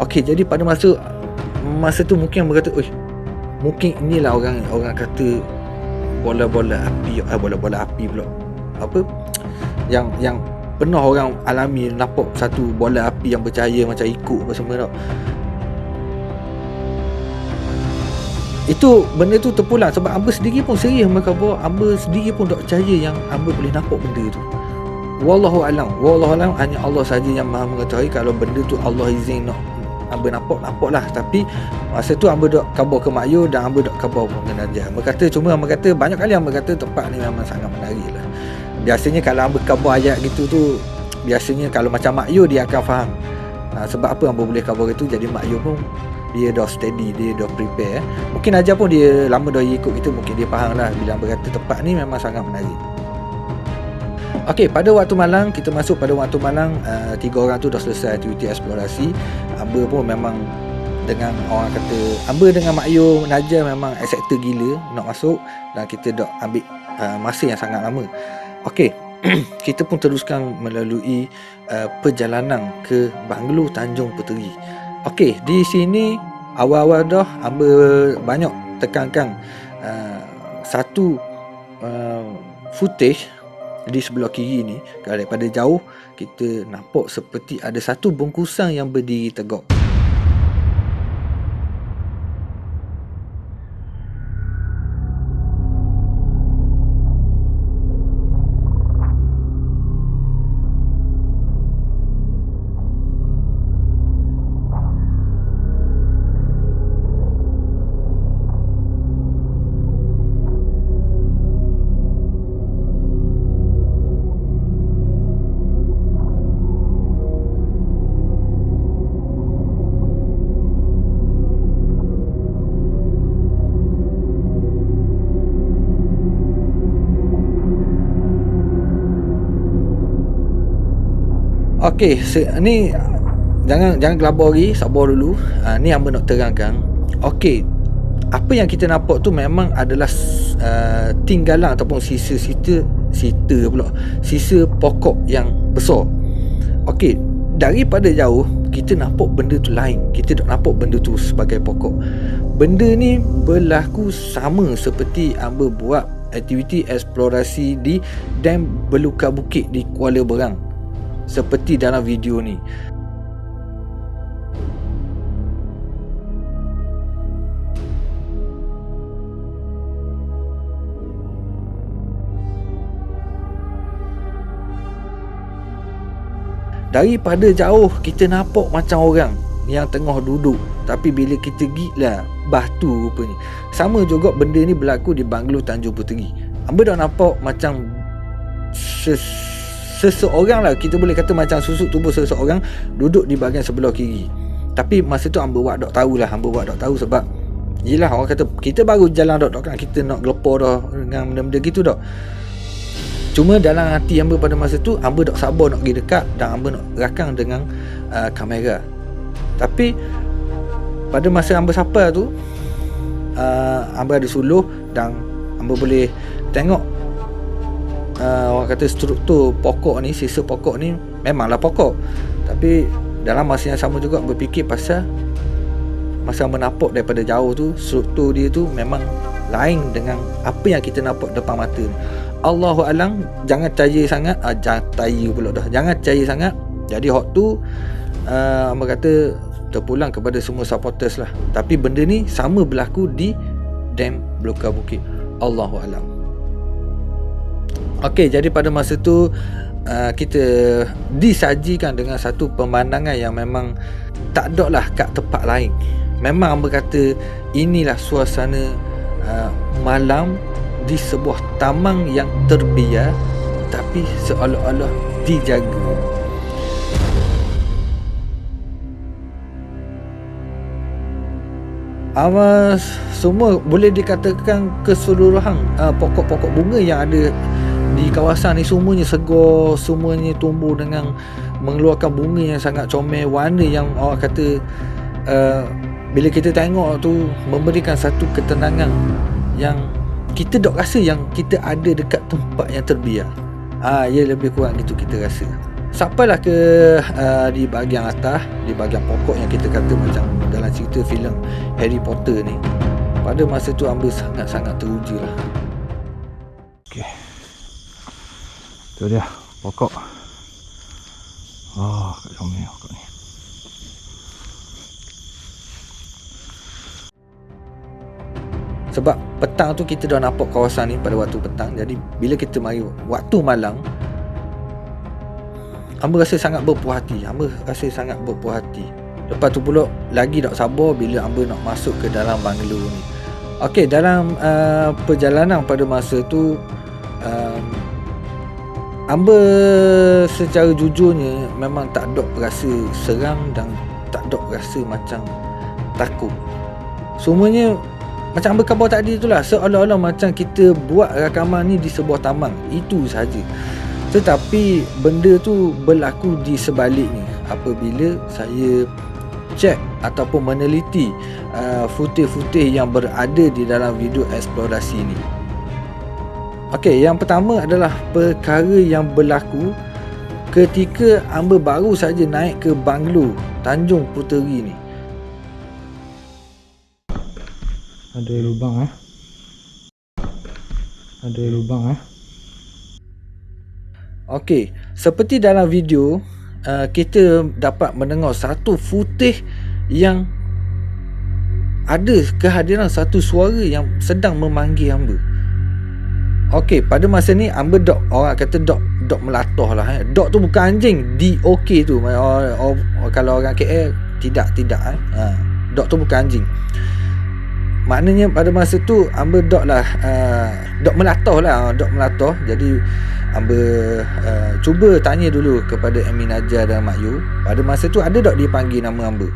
Okey, jadi pada masa tu mungkin hamba kata, mungkin inilah orang kata bola-bola api pula. Apa yang pernah orang alami, nampak satu bola api yang bercahaya macam ikut apa semua tak. Itu benda tu terpulang sebab hamba sendiri pun serius berkhabar, hamba sendiri pun tak percaya yang hamba boleh nampak benda tu. Wallahu alam, hanya Allah saja yang maha mengetahui. Kalau benda tu Allah izin nak hamba nampak lah. Tapi masa tu hamba dak khabar ke Mak Yu dan hamba dak khabar pun dengan Najjar. Hamba kata banyak kali hamba kata tempat ni memang sangat menarik lah. Biasanya kalau hamba khabar ayat gitu tu, biasanya kalau macam Mak Yu dia akan faham. Sebab apa hamba boleh khabar itu, jadi Mak Yu pun dia dah steady, dia dah prepare. Mungkin Najjar pun dia lama dah ikut kita, mungkin dia faham lah bila hamba kata tempat ni memang sangat menarik. Okey, pada waktu malam, kita masuk pada waktu malam, 3 orang tu dah selesai aktiviti eksplorasi. Hamba pun memang dengan orang kata, hamba dengan Mak Yu, Najjar memang excited gila nak masuk, dan kita dah ambil masa yang sangat lama. Okey, kita pun teruskan melalui perjalanan ke Banglo Tanjung Puteri. Okey, di sini awal-awal dah hamba banyak tekankan satu footage di sebelah kiri ni. Kalau daripada jauh kita nampak seperti ada satu bungkusan yang berdiri tegak. Okey, ni jangan kelabur lagi, sabar dulu. Ni hamba nak terangkan. Okey, apa yang kita nampak tu memang adalah tinggalan ataupun sisa pokok yang besar. Okey, daripada jauh kita nampak benda tu lain. Kita tak nampak benda tu sebagai pokok. Benda ni berlaku sama seperti hamba buat aktiviti eksplorasi di Dam Beluka Bukit di Kuala Berang, seperti dalam video ni. Daripada jauh kita nampak macam orang yang tengah duduk, tapi bila kita gigitlah batu rupanya. Sama juga benda ni berlaku di Banglo Tanjung Puteri. Hamba dah nampak macam seseorang lah, kita boleh kata macam susuk tubuh seseorang duduk di bahagian sebelah kiri. Tapi masa tu hamba buat tak tahu sebab yelah, orang kata kita baru jalan dok kan, kita nak gelepar dah dengan benda-benda gitu dah. Cuma dalam hati hamba pada masa tu, hamba tak sabar nak pergi dekat dan hamba nak rakam dengan kamera. Tapi pada masa hamba sampai tu, hamba ada suluh dan hamba boleh tengok orang kata struktur pokok ni, sisa pokok ni memanglah pokok. Tapi dalam masa yang sama juga berfikir pasal masa hamba nampak daripada jauh tu, struktur dia tu memang lain dengan apa yang kita nampak depan mata ni. Allahu alam, jangan percaya sangat, jangan percaya sangat. Jadi hak tu hamba kata terpulang kepada semua supporters lah. Tapi benda ni sama berlaku di Dam Beluka Bukit. Allahu alam. Okey, jadi pada masa tu kita disajikan dengan satu pemandangan yang memang tak ada lah kat tempat lain. Memang hamba kata inilah suasana malam di sebuah taman yang terbiar tapi seolah-olah dijaga. Semua boleh dikatakan keseluruhan pokok-pokok bunga yang ada di kawasan ni semuanya segar, semuanya tumbuh dengan mengeluarkan bunga yang sangat comel, warna yang orang kata bila kita tengok tu memberikan satu ketenangan yang kita dok rasa yang kita ada dekat tempat yang terbiar. Ya lebih kurang gitu kita rasa. Sampailah ke di bahagian atas, di bahagian pokok yang kita kata macam dalam cerita filem Harry Potter ni. Pada masa tu hamba sangat-sangat teruja lah. Okey, tu dia pokok. Kat comel pokok ni. Sebab petang tu kita dah nampak kawasan ni pada waktu petang. Jadi bila kita mari waktu malam, hamba rasa sangat berpuas hati. Lepas tu pula lagi tak sabar bila hamba nak masuk ke dalam banglo ni. Okey, dalam perjalanan pada masa tu hamba secara jujurnya memang tak ada rasa seram dan tak ada rasa macam takut. Semuanya macam hamba khabar tadi itulah, seolah-olah macam kita buat rakaman ni di sebuah taman, itu saja. Tetapi benda tu berlaku di sebaliknya apabila saya cek ataupun meneliti footage-footage yang berada di dalam video eksplorasi ni. Okey, yang pertama adalah perkara yang berlaku ketika hamba baru saja naik ke Banglo Tanjung Puteri ni. Ada lubang Okey, seperti dalam video kita dapat mendengar satu footage yang ada kehadiran satu suara yang sedang memanggil hamba. Okey, pada masa ni hamba orang kata dok melatah lah. Dok tu bukan anjing, DOK tu. Kalau orang KL tidak. Dok tu bukan anjing. Maknanya pada masa tu hamba dok melatah. Jadi hamba cuba tanya dulu kepada Amin Najjar dan Mak Yu. Pada masa tu ada tak dia panggil nama hamba.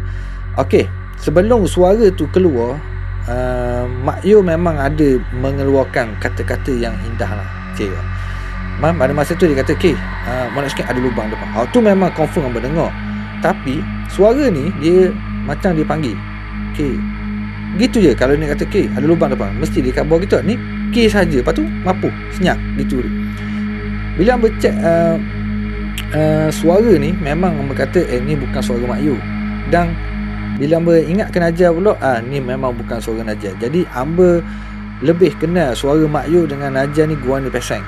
Okey, sebelum suara tu keluar, Mak Yu memang ada mengeluarkan kata-kata yang indah lah. Pada masa tu dia kata, mau nak sikit ada lubang depan. Tu memang confirm hamba dengar. Tapi suara ni dia macam dia panggil gitu je. Kalau dia kata ada lubang depan, mesti dia khabar gitu. Ni saja. Lepas tu mapuh senyap gitu. Bila hamba check suara ni, memang hamba kata ni bukan suara Mak Yu. Dan bila hamba ingatkan Najah pula, ni memang bukan suara Najah. Jadi hamba lebih kenal suara Mak Yu dengan Najah ni Guana Pesang.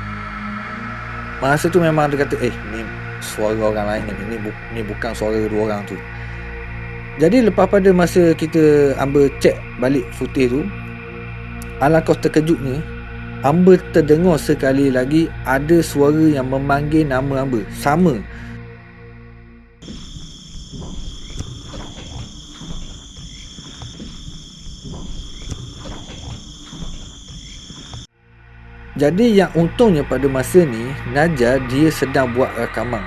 Masa tu memang dia kata ni suara orang lain ni bukan suara dua orang tu. Jadi lepas pada masa kita hamba check balik footage tu, alangkah terkejutnya hamba terdengar sekali lagi ada suara yang memanggil nama hamba sama. Jadi yang untungnya pada masa ni Najah dia sedang buat rakaman.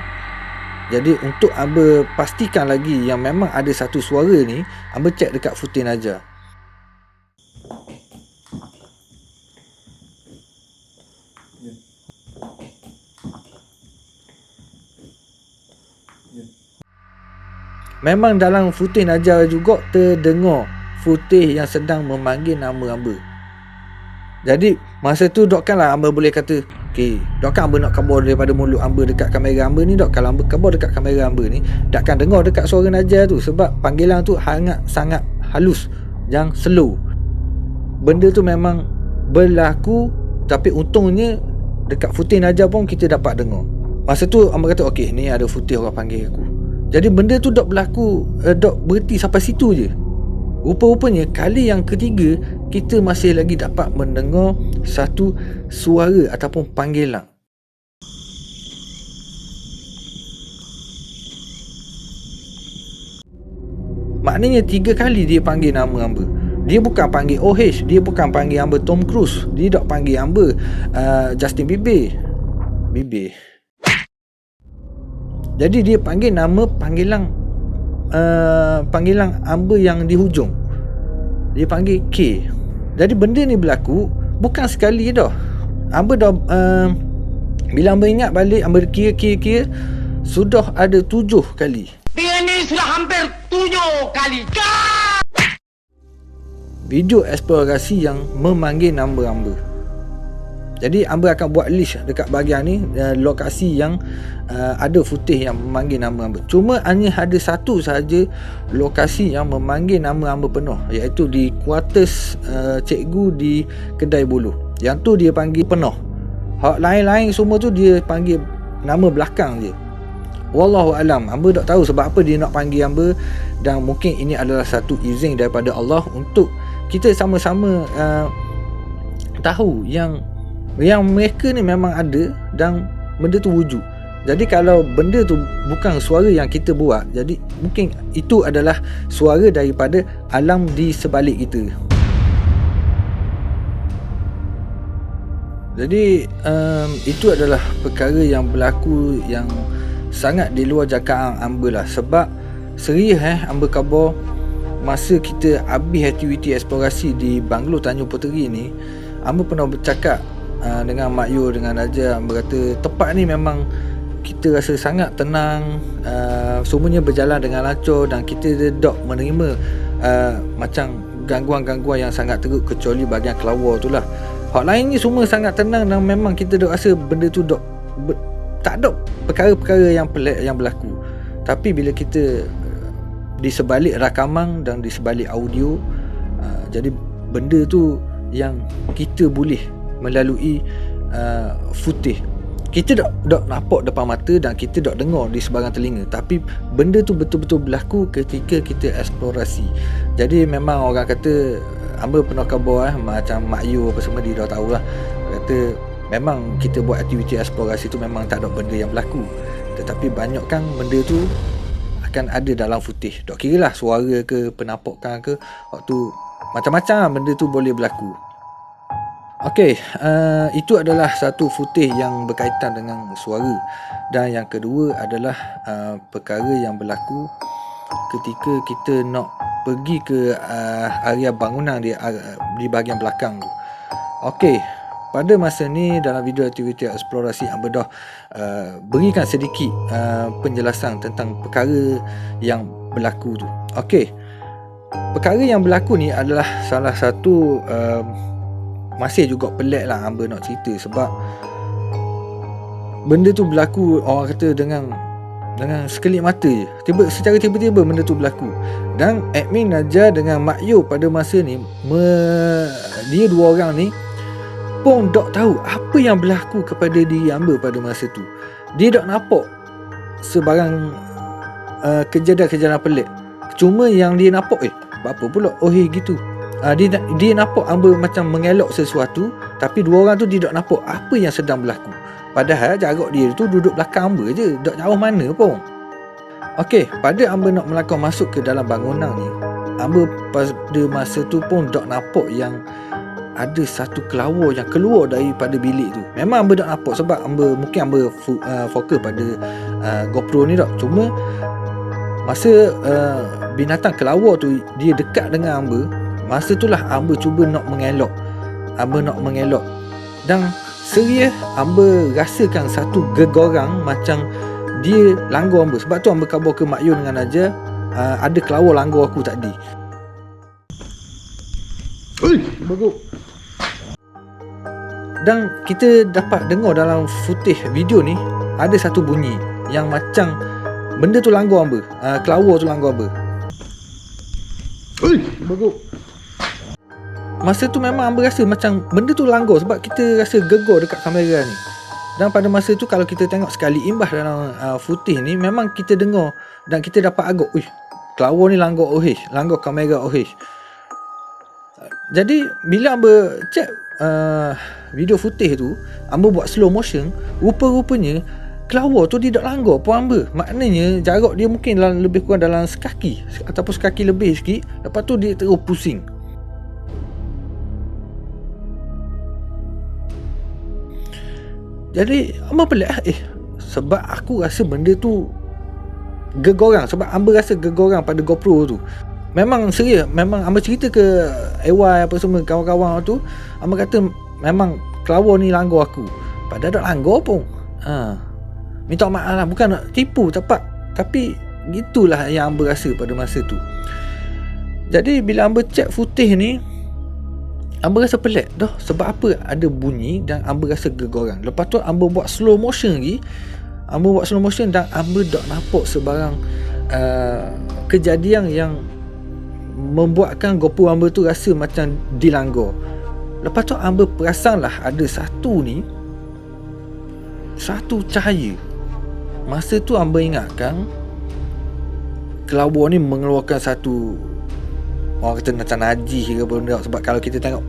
Jadi untuk hamba pastikan lagi yang memang ada satu suara ni, hamba check dekat footage Najah. Memang dalam footage Najah juga terdengar footage yang sedang memanggil nama hamba. Jadi masa tu dokkanlah hamba boleh kata dokkan hamba nak khabar daripada mulut hamba dekat kamera hamba ni. Kalau hamba khabar dekat kamera hamba ni, takkan dengar dekat suara Najah tu. Sebab panggilan tu sangat halus yang slow. Benda tu memang berlaku. Tapi untungnya dekat footage Najah pun kita dapat dengar. Masa tu hamba kata ni ada footage orang panggil aku. Jadi benda tu dok berlaku, dok berhenti sampai situ je. Rupa-rupanya kali yang ketiga kita masih lagi dapat mendengar satu suara ataupun panggilan. Maknanya 3 kali dia panggil nama hamba. Dia bukan panggil OH, dia bukan panggil hamba Tom Cruise, dia dok panggil hamba Justin Bieber. Jadi dia panggil nama panggilan hamba yang di hujung. Dia panggil K. Jadi benda ni berlaku bukan sekali dah. Hamba dah bila hamba ingat balik, hamba kira sudah ada 7 kali. Dia ni sudah hampir 7 kali. Video eksplorasi yang memanggil nama hamba. Jadi hamba akan buat list dekat bahagian ni lokasi yang ada footage yang memanggil nama hamba. Cuma hanya ada satu sahaja lokasi yang memanggil nama hamba penuh, iaitu di quarters cikgu di Kedai Buluh. Yang tu dia panggil penuh. Hak lain-lain semua tu dia panggil nama belakang je. Wallahu alam, hamba tak tahu sebab apa dia nak panggil hamba. Dan mungkin ini adalah satu izin daripada Allah untuk kita sama-sama tahu yang mereka ni memang ada dan benda tu wujud. Jadi kalau benda tu bukan suara yang kita buat, jadi mungkin itu adalah suara daripada alam di sebalik kita. Jadi itu adalah perkara yang berlaku yang sangat di luar jangkaan hamba lah. Sebab serius hamba khabar masa kita habis aktiviti eksplorasi di Banglo Tanjung Puteri ni, hamba pernah bercakap dengan Mak Yu, dengan Najah. Hamba kata tempat ni memang kita rasa sangat tenang, semuanya berjalan dengan lancar dan kita dok menerima macam gangguan-gangguan yang sangat teruk, kecuali bahagian kelawar tu lah. Hak lain ni semua sangat tenang dan memang kita dok rasa benda tu tak ada perkara-perkara yang pelik yang berlaku. Tapi bila kita di sebalik rakaman dan di sebalik audio, jadi benda tu yang kita boleh melalui footage. Kita dok nampak depan mata dan kita dok dengar di sebarang telinga, tapi benda tu betul-betul berlaku ketika kita eksplorasi. Jadi memang orang kata, hamba pernah khabar macam Mak Yu apa semua dia dah tahulah, kata memang kita buat aktiviti eksplorasi tu memang tak ada benda yang berlaku, tetapi banyak kan benda tu akan ada dalam footage. Dok kira lah suara ke, penampakan ke, waktu macam-macam benda tu boleh berlaku. Okey, itu adalah satu footage yang berkaitan dengan suara. Dan yang kedua adalah perkara yang berlaku ketika kita nak pergi ke area bangunan di bahagian belakang tu. Okey, pada masa ni dalam video aktiviti eksplorasi Amba dah berikan sedikit penjelasan tentang perkara yang berlaku tu. Okey, perkara yang berlaku ni adalah salah satu masih juga pelik lah Amba nak cerita, sebab benda tu berlaku orang kata dengan sekelip mata je. Secara tiba-tiba benda tu berlaku. Dan admin Najjar dengan Mak Yo pada masa ni dia dua orang ni pun tak tahu apa yang berlaku kepada diri Amba pada masa tu. Dia tak nampak sebarang kejadian-kejadian pelik. Cuma yang dia nampak apa pula gitu. Dia nampak Amba macam mengelak sesuatu, tapi dua orang tu dia tak nampak apa yang sedang berlaku. Padahal jarak dia tu duduk belakang Amba je, tak jauh mana pun. Okey, pada Amba nak melangkah masuk ke dalam bangunan ni, Amba pada masa tu pun tak nampak yang ada satu kelawar yang keluar daripada bilik tu. Memang Amba tak nampak sebab mungkin Amba fokus pada GoPro ni tak. Cuma masa binatang kelawar tu dia dekat dengan Amba, masa itulah Amba cuba nak mengelak. Dan serius Amba rasakan satu gegorang macam dia langgar Amba. Sebab tu Amba khabar ke Mak Yo dengan Najjar, ada kelawar langgar aku tadi. Beruk. Dan kita dapat dengar dalam footage video ni ada satu bunyi yang macam benda tu langgar Amba, kelawar tu langgar Amba. Beruk. Masa tu memang Amba rasa macam benda tu langgar sebab kita rasa gegar dekat kamera ni. Dan pada masa tu kalau kita tengok sekali imbas dalam footage ni, memang kita dengar dan kita dapat agak, kelawar ni langgar langgar kamera Jadi bila Amba check video footage tu, Amba buat slow motion, rupa-rupanya kelawar tu tidak langgar pun Amba. Maknanya jarak dia mungkin lebih kurang dalam sekaki ataupun sekaki lebih sikit. Lepas tu dia terus pusing. Jadi Amba pelik sebab aku rasa benda tu gegorang. Sebab Amba rasa gegorang pada GoPro tu. Memang serius, memang Amba cerita ke AY apa semua kawan-kawan tu, Amba kata memang kelawar ni langgar aku. Padahal tak langgar pun. Minta maaf lah, bukan nak tipu tapi gitulah yang Amba rasa pada masa tu. Jadi bila Amba check footage ni, Amba rasa pelik dah. Sebab apa? Ada bunyi dan Amba rasa gegorang. Lepas tu Amba buat slow motion lagi. Dan Amba tak nampak sebarang kejadian yang membuatkan GoPro Amba tu rasa macam dilanggar. Lepas tu Amba perasan lah ada satu cahaya. Masa tu Amba ingatkan kelawar ni mengeluarkan satu, orang kata macam najis ke apa benda. Sebab kalau kita tengok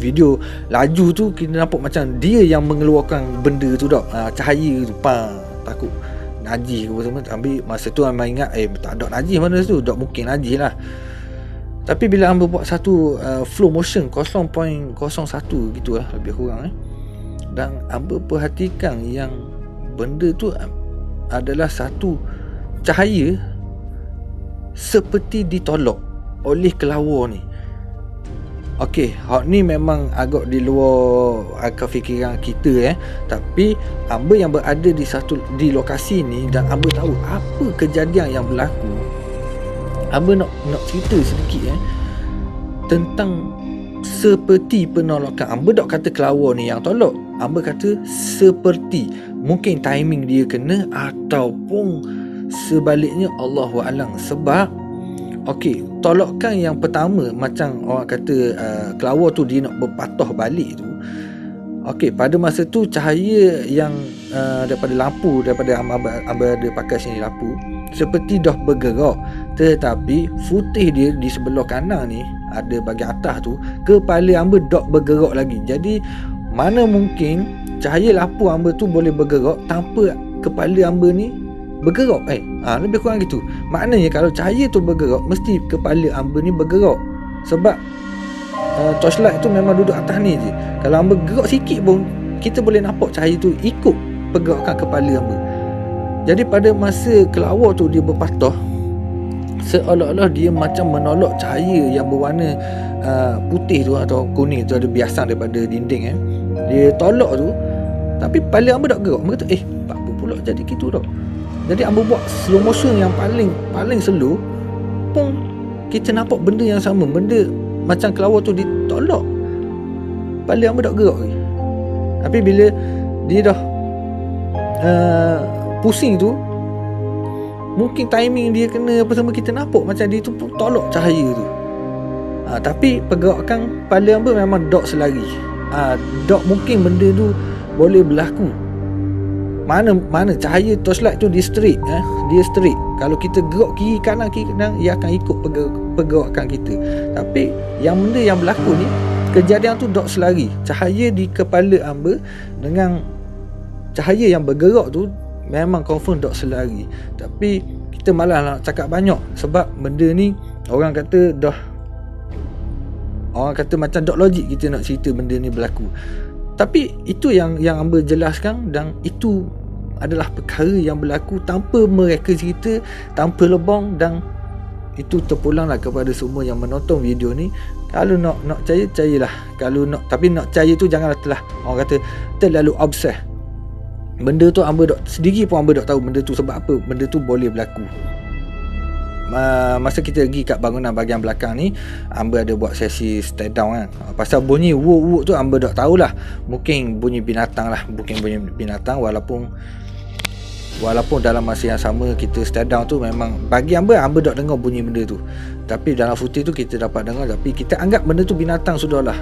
video laju tu, kita nampak macam dia yang mengeluarkan benda tu tak, cahaya tu, takut najis ke apa semua. Ambil masa tu Amba ingat tak ada najis mana tu, tak mungkin najis lah. Tapi bila Amba buat satu flow motion 0.01 gitu lah lebih kurang dan Amba perhatikan yang benda tu adalah satu cahaya seperti ditolak oleh kelawar ni. Okey, hak ni memang agak di luar akal fikiran kita tapi Amba yang berada di lokasi ni dan Amba tahu apa kejadian yang berlaku. Amba nak cerita sedikit tentang seperti penolakan. Amba tak kata kelawar ni yang tolak, Amba kata seperti, mungkin timing dia kena ataupun sebaliknya, Allahu a'lam. Sebab okey, tolakan yang pertama macam orang kata kelawar tu dia nak berpatah balik tu. Okey, pada masa tu cahaya yang daripada lampu, daripada Amba ada pakai sini lampu, seperti dah bergerak. Tetapi footage dia di sebelah kanan ni, ada bahagian atas tu, kepala Amba tak bergerak lagi. Jadi mana mungkin cahaya lampu Amba tu boleh bergerak tanpa kepala Amba ni bergerak? Lebih kurang gitu. Maknanya kalau cahaya tu bergerak, mesti kepala Amba ni bergerak. Sebab torchlight tu memang duduk atas ni je. Kalau Amba gerak sikit pun, kita boleh nampak cahaya tu ikut pergerakan kepala Amba. Jadi pada masa kelawar tu dia berpatah, seolah-olah dia macam menolak cahaya yang berwarna putih tu atau kuning tu, ada biasan daripada dinding. dia tolak tu, tapi kepala hamba tak gerak. Hamba kata apa pula jadi gitu tak. Jadi hamba buat slow motion yang paling slow, pun kita nampak benda yang sama, benda macam kelawar tu ditolak, kepala hamba tak gerak lagi. Tapi bila dia dah pusing tu, mungkin timing dia kena apa semua, kita nampak macam dia tu pun tolak cahaya tu. Tapi pergerakan kepala hamba memang dok selari. Dok mungkin benda tu boleh berlaku. Mana cahaya torchlight tu dia straight, dia straight. Kalau kita gerak kiri kanan dia akan ikut pergerakan kita. Tapi yang benda yang berlaku ni, kejadian tu dok selari. Cahaya di kepala hamba dengan cahaya yang bergerak tu memang confirm dok selari. Tapi kita malah nak cakap banyak, sebab benda ni orang kata macam dok logik kita nak cerita benda ni berlaku. Tapi itu yang hamba jelaskan, dan itu adalah perkara yang berlaku tanpa mereka cerita, tanpa lebong, dan itu terpulanglah kepada semua yang menonton video ni. Kalau nak percaya, percayalah. Tapi nak percaya tu janganlah orang kata terlalu obses. Benda tu hamba sendiri pun hamba tahu benda tu sebab apa benda tu boleh berlaku. Masa kita pergi kat bangunan bahagian belakang ni, hamba ada buat sesi stand down kan. Pasal bunyi wuk-wuk tu hamba dah tahulah, mungkin bunyi binatang walaupun dalam masa yang sama kita stand down tu memang bagi hamba dah dengar bunyi benda tu. Tapi dalam footage tu kita dapat dengar, tapi kita anggap benda tu binatang sudahlah.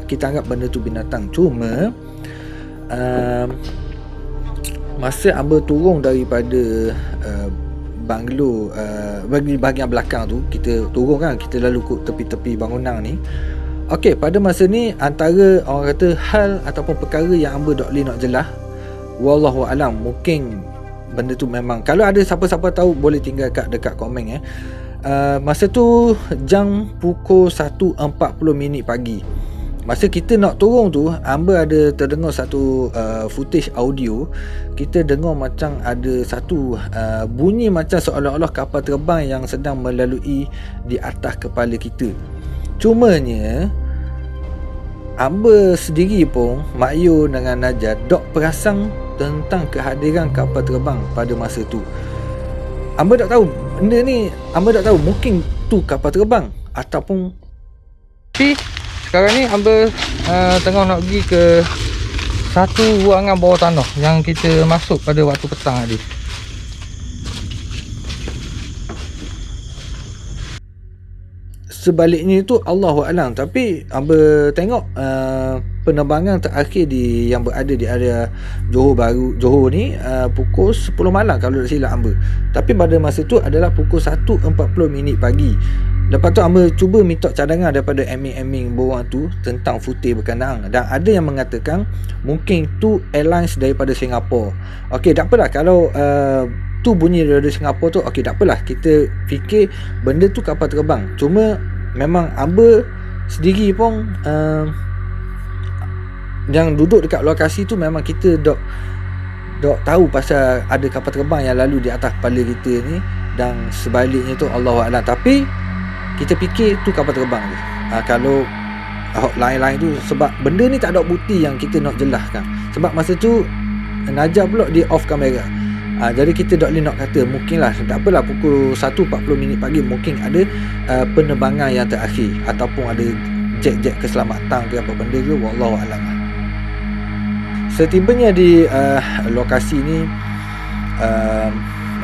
Kita anggap benda tu binatang. Cuma masa hamba turun daripada banglo bagi bahagian belakang tu, kita turun kan, kita lalu ke tepi-tepi bangunan ni. Okey, pada masa ni antara orang kata hal ataupun perkara yang hamba tak boleh nak jelas, wallahu alam, mungkin benda tu memang, kalau ada siapa-siapa tahu boleh tinggal dekat komen masa tu jam pukul 1.40 pagi. Masa kita nak turun tu, hamba ada terdengar satu footage audio. Kita dengar macam ada satu bunyi macam seolah-olah kapal terbang yang sedang melalui di atas kepala kita. Cumanya hamba sendiri pun, Mak Yu dengan Najat, dok perasan tentang kehadiran kapal terbang pada masa tu. Hamba tak tahu benda ni, hamba tak tahu mungkin tu kapal terbang ataupun. Tapi sekarang ni hamba tengah nak pergi ke satu ruangan bawah tanah yang kita masuk pada waktu petang tadi. Sebaliknya itu Allahu a'lam, tapi hamba tengok penerbangan terakhir yang berada di area Johor ni pukul 10 malam kalau tak silap hamba. Tapi pada masa tu adalah pukul 1.40 pagi. Lepas tu hamba cuba minta cadangan daripada eming-eming bawah tu tentang footage berkenaan, dan ada yang mengatakan mungkin tu airlines daripada Singapura. Okey, tak apalah kalau tu bunyi daripada Singapura tu, okey tak apalah, kita fikir benda tu kapal terbang. Cuma memang hamba sendiri pun yang duduk dekat lokasi tu memang kita dok tahu pasal ada kapal terbang yang lalu di atas kepala kita ni, dan sebaliknya tu Allahu a'lam. Tapi kita fikir tu kapal terbang je. Kalau lain-lain tu, sebab benda ni tak ada bukti yang kita nak jelaskan. Sebab masa tu Najib pula dia off kamera. Jadi kita tak boleh nak kata, mungkinlah tak apalah pukul 1.40 pagi mungkin ada penerbangan yang terakhir ataupun ada jet keselamatan ke apa benda ke, wallahu a'lam. Setibanya di lokasi ni,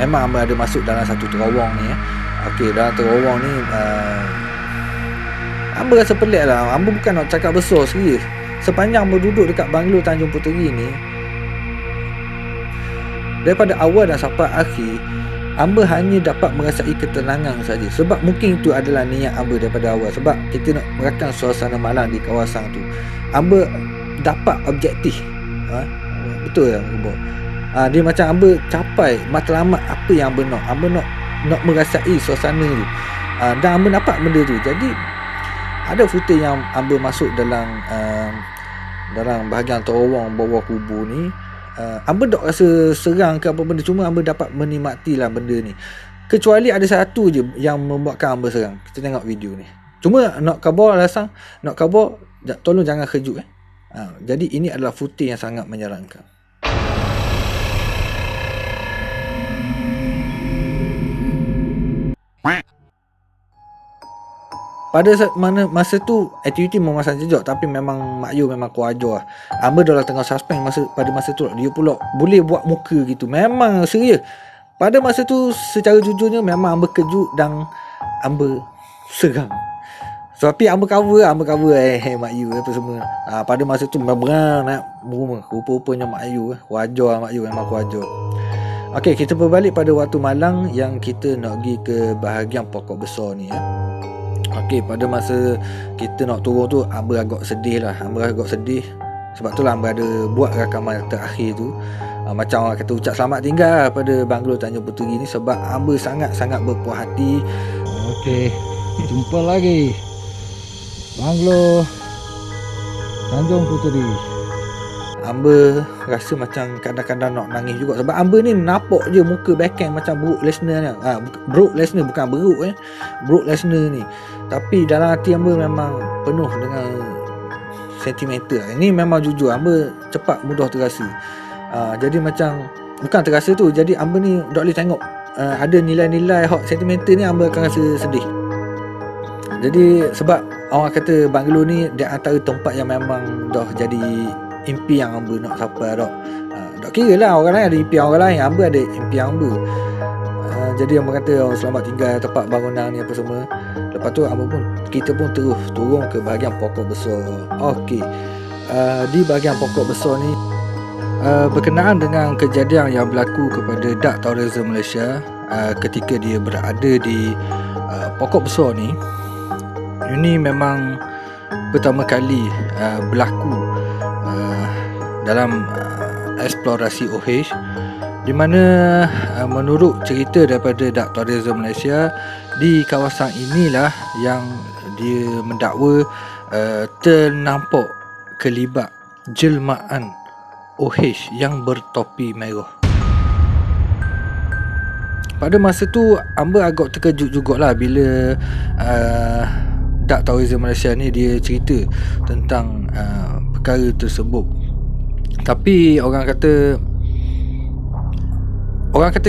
memang hamba ada masuk dalam satu terowong ni. Okey, dalam terowong ni hamba rasa pelik lah. Hamba bukan nak cakap besar, serius. Sepanjang hamba duduk dekat banglo Tanjung Puteri ni, daripada awal dan sampai akhir, hamba hanya dapat merasai ketenangan saja. Sebab mungkin itu adalah niat hamba daripada awal. Sebab kita nak merakam suasana malam di kawasan tu. Hamba dapat objektif. Betul lah hamba. Dia macam hamba capai matlamat apa yang hamba nak. Hamba nak merasai suasana tu, dan hamba dapat benda tu. Jadi ada footage yang hamba masuk dalam bahagian terowong bawah kubur ni. Hamba tak rasa serang ke apa benda, cuma hamba dapat menikmatilah benda ni. Kecuali ada satu je yang membuatkan hamba serang. Kita tengok video ni. Cuma nak khabar tolong jangan kejut. Jadi ini adalah footage yang sangat menyeramkan. Pada masa tu aktiviti memasang jejak, tapi memang Mak Yu memang kuajar lah. Amba dah tengah suspend pada masa tu. Dia pula boleh buat muka gitu. Memang serius. Pada masa tu secara jujurnya memang Amba kejut dan Amba seram. Tapi Amba cover Mak Yu apa semua. Pada masa tu memang nak rupa-rupanya Mak Yu kuajar. Mak Yu memang kuajar. Okey, kita berbalik pada waktu malang yang kita nak pergi ke bahagian pokok besar ni ya. Okey, pada masa kita nak turun tu Amba agak sedih lah. Sebab tu lah Amba ada buat rakaman terakhir tu. Macam orang kata ucap selamat tinggal lah pada Banglo Tanjung Puteri ni. Sebab Amba sangat-sangat berpuas hati. Okey, jumpa lagi Banglo Tanjung Puteri. Amba rasa macam kadang-kadang nak nangis juga. Sebab Amba ni nampak je muka backhand macam Brook Lesnar ni. Brook Lesnar bukan Brook Brook Lesnar ni. Tapi dalam hati Amba memang penuh dengan sentimental. Ini memang jujur, Amba cepat mudah terasa. Jadi macam bukan terasa tu. Jadi Amba ni tak boleh tengok ada nilai-nilai hot sentimental ni, Amba akan rasa sedih. Jadi sebab orang kata Banglo ni di antara tempat yang memang dah jadi impian Amba nak sampai dah. Tak kira lah orang lain ada impian orang lain, Amba ada impian Amba. Jadi Amba kata selamat tinggal tempat bangunan ni apa semua. Lepas tu kita pun terus turun ke bahagian pokok besar. Okey, di bahagian pokok besar ni berkenaan dengan kejadian yang berlaku kepada Dak Tourism Malaysia ketika dia berada di pokok besar ni. Ini memang pertama kali berlaku dalam eksplorasi OH, di mana menurut cerita daripada Dak Tourism Malaysia, di kawasan inilah yang dia mendakwa ternampak kelibat jelmaan OH yang bertopi merah. Pada masa tu Amba agak terkejut jugalah bila Dak Tourism Malaysia ni dia cerita tentang perkara tersebut. Tapi orang kata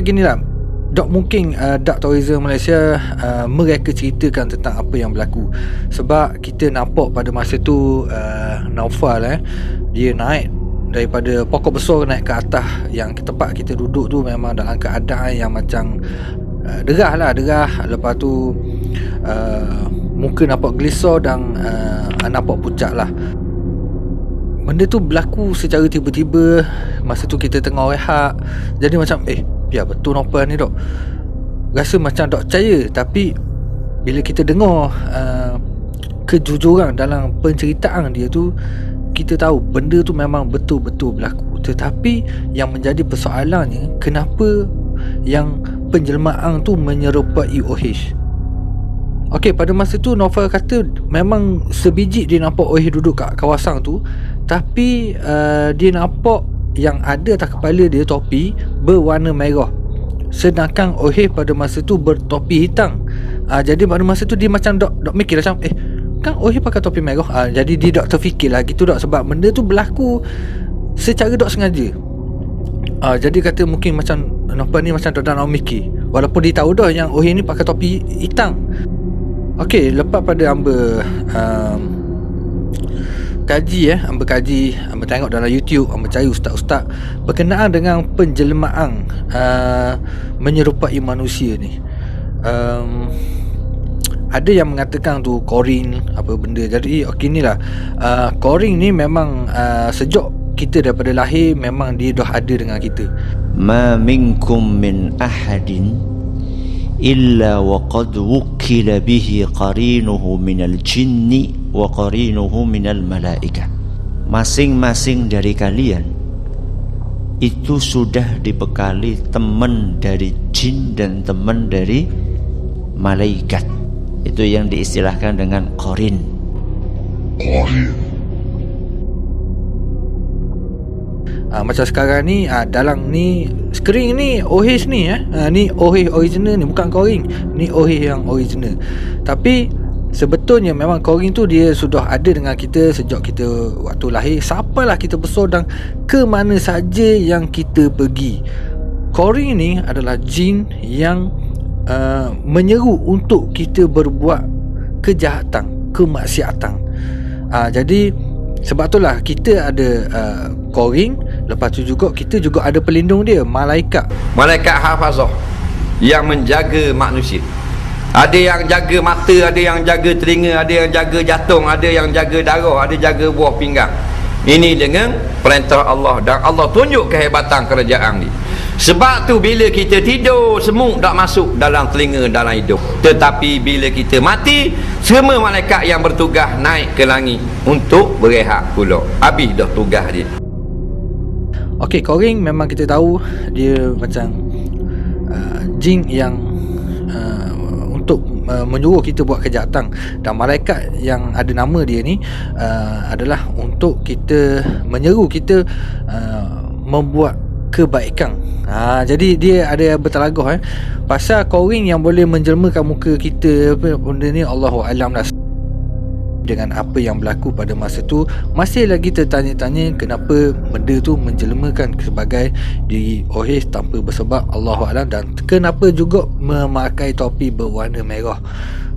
gini lah, tak mungkin Dak Tourism Malaysia mereka ceritakan tentang apa yang berlaku. Sebab kita nampak pada masa tu Naufal dia naik daripada pokok besar naik ke atas, yang ke tempat kita duduk tu memang dalam keadaan yang macam derah. Lepas tu muka nampak gelisah dan nampak pucat lah. Benda tu berlaku secara tiba-tiba. Masa tu kita tengah rehat. Jadi macam biar betul Naufal ni dok. Rasa macam tak percaya. Tapi bila kita dengar kejujuran dalam penceritaan dia tu, kita tahu benda tu memang betul-betul berlaku. Tetapi yang menjadi persoalannya, kenapa yang penjelmaan tu menyerupai OH? Okey, pada masa tu Naufal kata memang sebiji dia nampak OH duduk kat kawasan tu, tapi dia nampak yang ada atas kepala dia topi berwarna merah, sedangkan OH pada masa tu bertopi hitam. Jadi pada masa tu dia macam dok mikir macam kan OH pakai topi merah. Jadi dia dok terfikir lah gitu dok, sebab benda tu berlaku secara dok sengaja. Jadi kata mungkin macam Naufal ni macam dok nak mikir, walaupun dia tahu dah yang OH ni pakai topi hitam. Okey, lepas pada Amba Amba tengok dalam YouTube, Amba cari ustaz-ustaz berkenaan dengan penjelmaan menyerupai manusia ni. Ada yang mengatakan tu korin apa benda. Jadi inilah korin ni memang sejak kita daripada lahir memang dia dah ada dengan kita. Ma minkum min ahadin illa wa qad wukkila bihi qarinuhu minal jinni wa qarinuhu minal malaikah. Masing-masing dari kalian itu sudah dibekali teman dari jin dan teman dari malaikat. Itu yang diistilahkan dengan qarin. Macam sekarang ni dalam ni skrin ni OH ni ni OH original ni, bukan koring. Ni OH yang original. Tapi sebetulnya memang Qorin tu dia sudah ada dengan kita sejak kita waktu lahir, sampailah kita besar dan ke mana saja yang kita pergi. Qorin ni adalah jin yang menyeru untuk kita berbuat kejahatan, kemaksiatan. Jadi sebab itulah kita ada Qorin. Lepas tu juga kita juga ada pelindung dia, malaikat. Malaikat hafazah yang menjaga manusia. Ada yang jaga mata, ada yang jaga telinga, ada yang jaga jantung, ada yang jaga darah, ada jaga buah pinggang. Ini dengan perintah Allah, dan Allah tunjuk kehebatan kerajaan ni. Sebab tu bila kita tidur, semut tak masuk dalam telinga, dalam hidung. Tetapi bila kita mati, semua malaikat yang bertugas naik ke langit untuk berehat pula. Habis dah tugas dia. Okey, Qorin memang kita tahu dia macam jin yang untuk menyuruh kita buat kejahatan, dan malaikat yang ada nama dia ni adalah untuk kita menyeru kita membuat kebaikan. Jadi dia ada bertelaguh pasal Qorin yang boleh menjelmakan muka kita, apa benda ni Allahu alam lah. Dengan apa yang berlaku pada masa tu, masih lagi tertanya-tanya kenapa benda tu menjelmakan sebagai diri Ohis tanpa bersebab, Allahu alam. Dan kenapa juga memakai topi berwarna merah.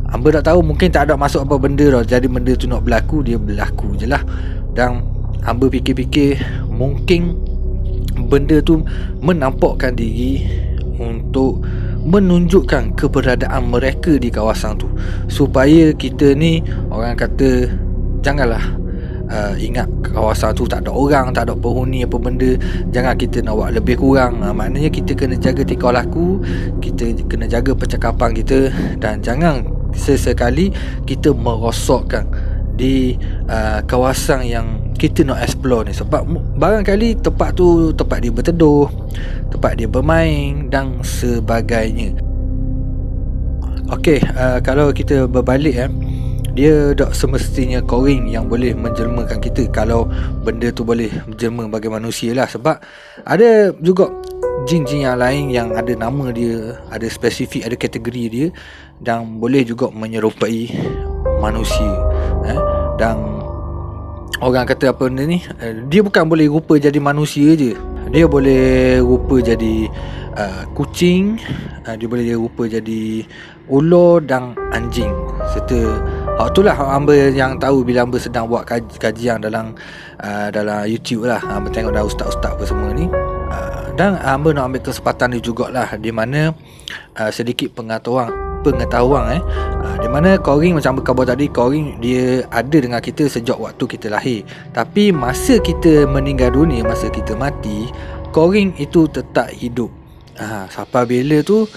Hamba tak tahu, mungkin tak ada masuk apa benda dah, jadi benda tu nak berlaku, dia berlaku je lah. Dan hamba fikir-fikir mungkin benda tu menampakkan diri untuk menunjukkan keberadaan mereka di kawasan tu, supaya kita ni, orang kata, janganlah ingat kawasan tu tak ada orang, tak ada penghuni apa benda. Jangan kita nak buat lebih kurang. Maknanya kita kena jaga tingkah laku, kita kena jaga percakapan kita, dan jangan sesekali kita merosakkan di kawasan yang kita nak explore ni. Sebab barangkali tempat tu tempat dia berteduh, tempat dia bermain dan sebagainya. Okey, kalau kita berbalik dia tak semestinya Qorin yang boleh menjelmakan kita kalau benda tu boleh menjelma bagi manusia lah. Sebab ada juga jin-jin yang lain yang ada nama dia, ada spesifik, ada kategori dia, dan boleh juga menyerupai manusia. Dan orang kata apa benda ni, dia bukan boleh rupa jadi manusia je, dia boleh rupa jadi kucing, dia boleh rupa jadi ular dan anjing. Serta itulah hamba yang tahu bila hamba sedang buat kajian dalam YouTube lah. Hamba tengok dah ustaz-ustaz apa semua ni, dan hamba nak ambil kesempatan ni jugalah, di mana sedikit pengetahuan di mana Qorin, macam berkhabar tadi, Qorin dia ada dengan kita sejak waktu kita lahir. Tapi masa kita meninggal dunia, masa kita mati, Qorin itu tetap hidup. Sampai bila tu,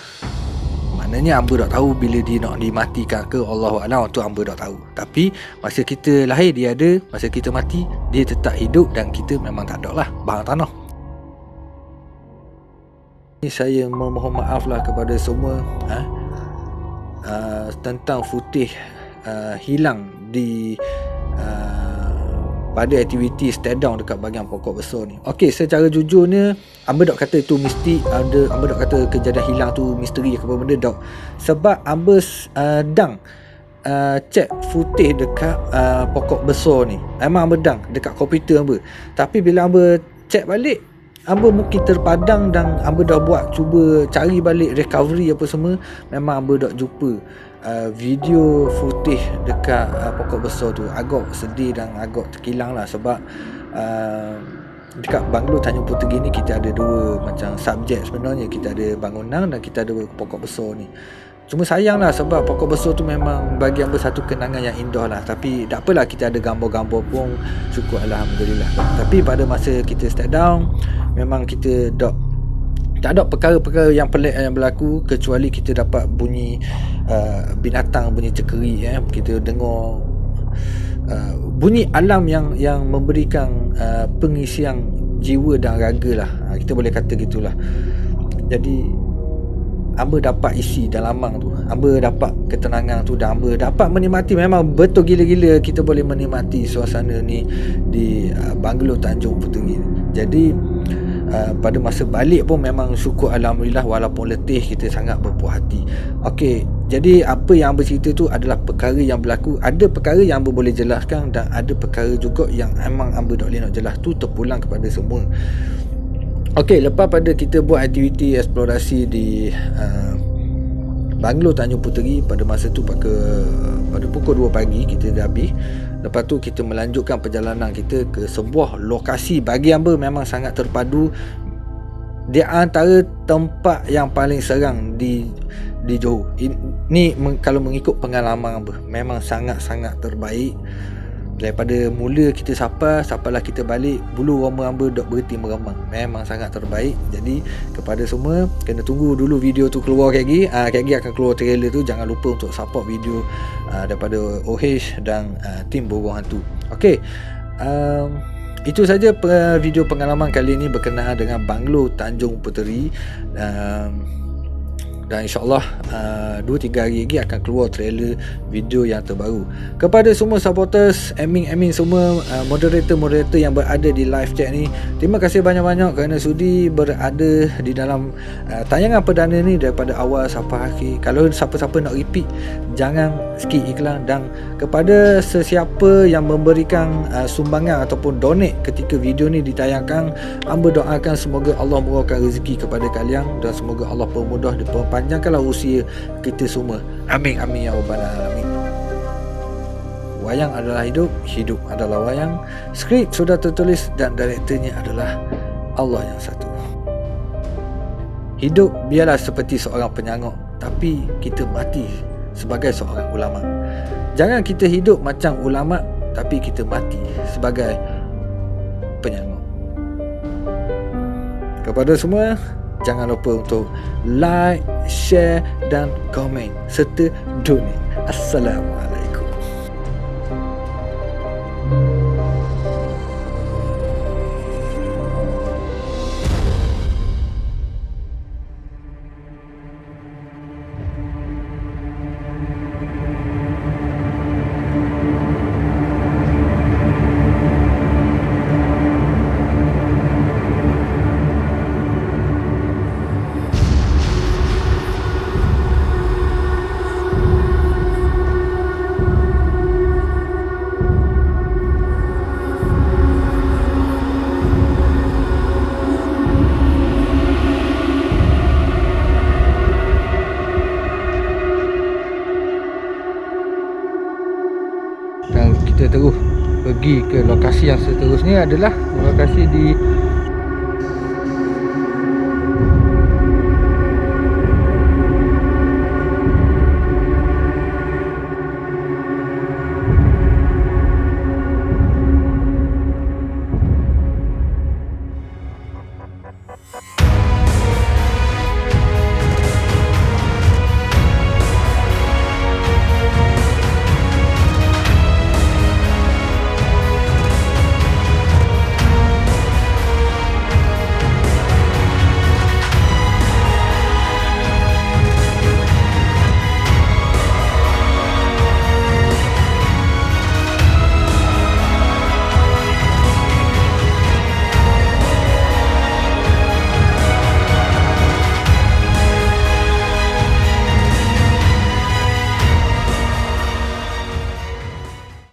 maknanya hamba tak tahu bila dia nak dimatikan ke, Allahualam, tu hamba tak tahu. Tapi masa kita lahir dia ada, masa kita mati dia tetap hidup, dan kita memang tak ada lah barang tanah. Saya memohon maaf lah kepada semua tentang footage hilang di pada aktiviti stare down dekat bahagian pokok besar ni. Okey, secara jujurnya hamba tak kata itu mesti ada, hamba tak kata kejadian hilang tu misteri ke apa benda, tak. Sebab hamba dang check footage dekat pokok besar ni. Memang hamba dang dekat komputer hamba. Tapi bila hamba check balik, hamba mungkin terpadang, dan hamba dah buat cuba cari balik recovery apa semua, memang hamba tak jumpa video footage dekat pokok besar tu. Agak sedih dan agak terkilang lah. Sebab dekat banglo Tanjung Puteri ni kita ada dua macam subjek sebenarnya. Kita ada bangunan dan kita ada pokok besar ni. Cuma sayang lah, sebab pokok besar tu memang bagi hamba satu kenangan yang indah lah. Tapi tak apalah, kita ada gambar-gambar pun cukup, alhamdulillah. Tapi pada masa kita start down, memang kita tak ada perkara-perkara yang pelik yang berlaku, kecuali kita dapat bunyi binatang, bunyi cekeri, kita dengar bunyi alam yang memberikan pengisian jiwa dan raga lah. Kita boleh kata gitulah. Jadi hamba dapat isi dalam amang tu, hamba dapat ketenangan tu, dan hamba dapat menikmati. Memang betul gila-gila kita boleh menikmati suasana ni di banglo Tanjung Puteri. Jadi pada masa balik pun memang syukur alhamdulillah, walaupun letih kita sangat berpuas hati. Okey, jadi apa yang hamba cerita tu adalah perkara yang berlaku. Ada perkara yang hamba boleh jelaskan dan ada perkara juga yang memang hamba tak boleh nak jelas. Tu terpulang kepada semua. Okey, lepas pada kita buat aktiviti eksplorasi di Banglo Tanjung Puteri pada masa tu pada pukul 2 pagi kita dah habis. Lepas tu kita melanjutkan perjalanan kita ke sebuah lokasi bagi hamba memang sangat terpadu. Di antara tempat yang paling seram di Johor. Ini kalau mengikut pengalaman hamba, memang sangat-sangat terbaik. Daripada mula kita sampailah kita balik, bulu roma hamba dok berhenti meremang. Memang sangat terbaik. Jadi kepada semua, kena tunggu dulu video tu keluar lagi. Lagi akan keluar trailer tu. Jangan lupa untuk support video daripada OH dan tim Borong Hantu. Okey, itu saja video pengalaman kali ini berkenaan dengan Banglo Tanjung Puteri. Dan insyaAllah 2-3 hari lagi akan keluar trailer video yang terbaru. Kepada semua supporters, admin semua, moderator yang berada di live chat ni, terima kasih banyak-banyak kerana sudi berada di dalam tayangan perdana ni daripada awal sampai akhir. Kalau siapa-siapa nak repeat, jangan skip iklan. Dan kepada sesiapa yang memberikan sumbangan ataupun donate ketika video ni ditayangkan, hamba doakan semoga Allah murahkan rezeki kepada kalian dan semoga Allah permudah panjangkanlah usia kita semua. Amin amin ya rabbal alamin. Wayang adalah hidup, hidup adalah wayang. Skrip sudah tertulis dan direkturnya adalah Allah yang satu. Hidup biarlah seperti seorang penyangok, tapi kita mati sebagai seorang ulama. Jangan kita hidup macam ulama, tapi kita mati sebagai penyangok. Kepada semua, jangan lupa untuk like, share dan komen serta donate. Assalamualaikum. Dan kita terus pergi ke lokasi yang seterusnya adalah lokasi di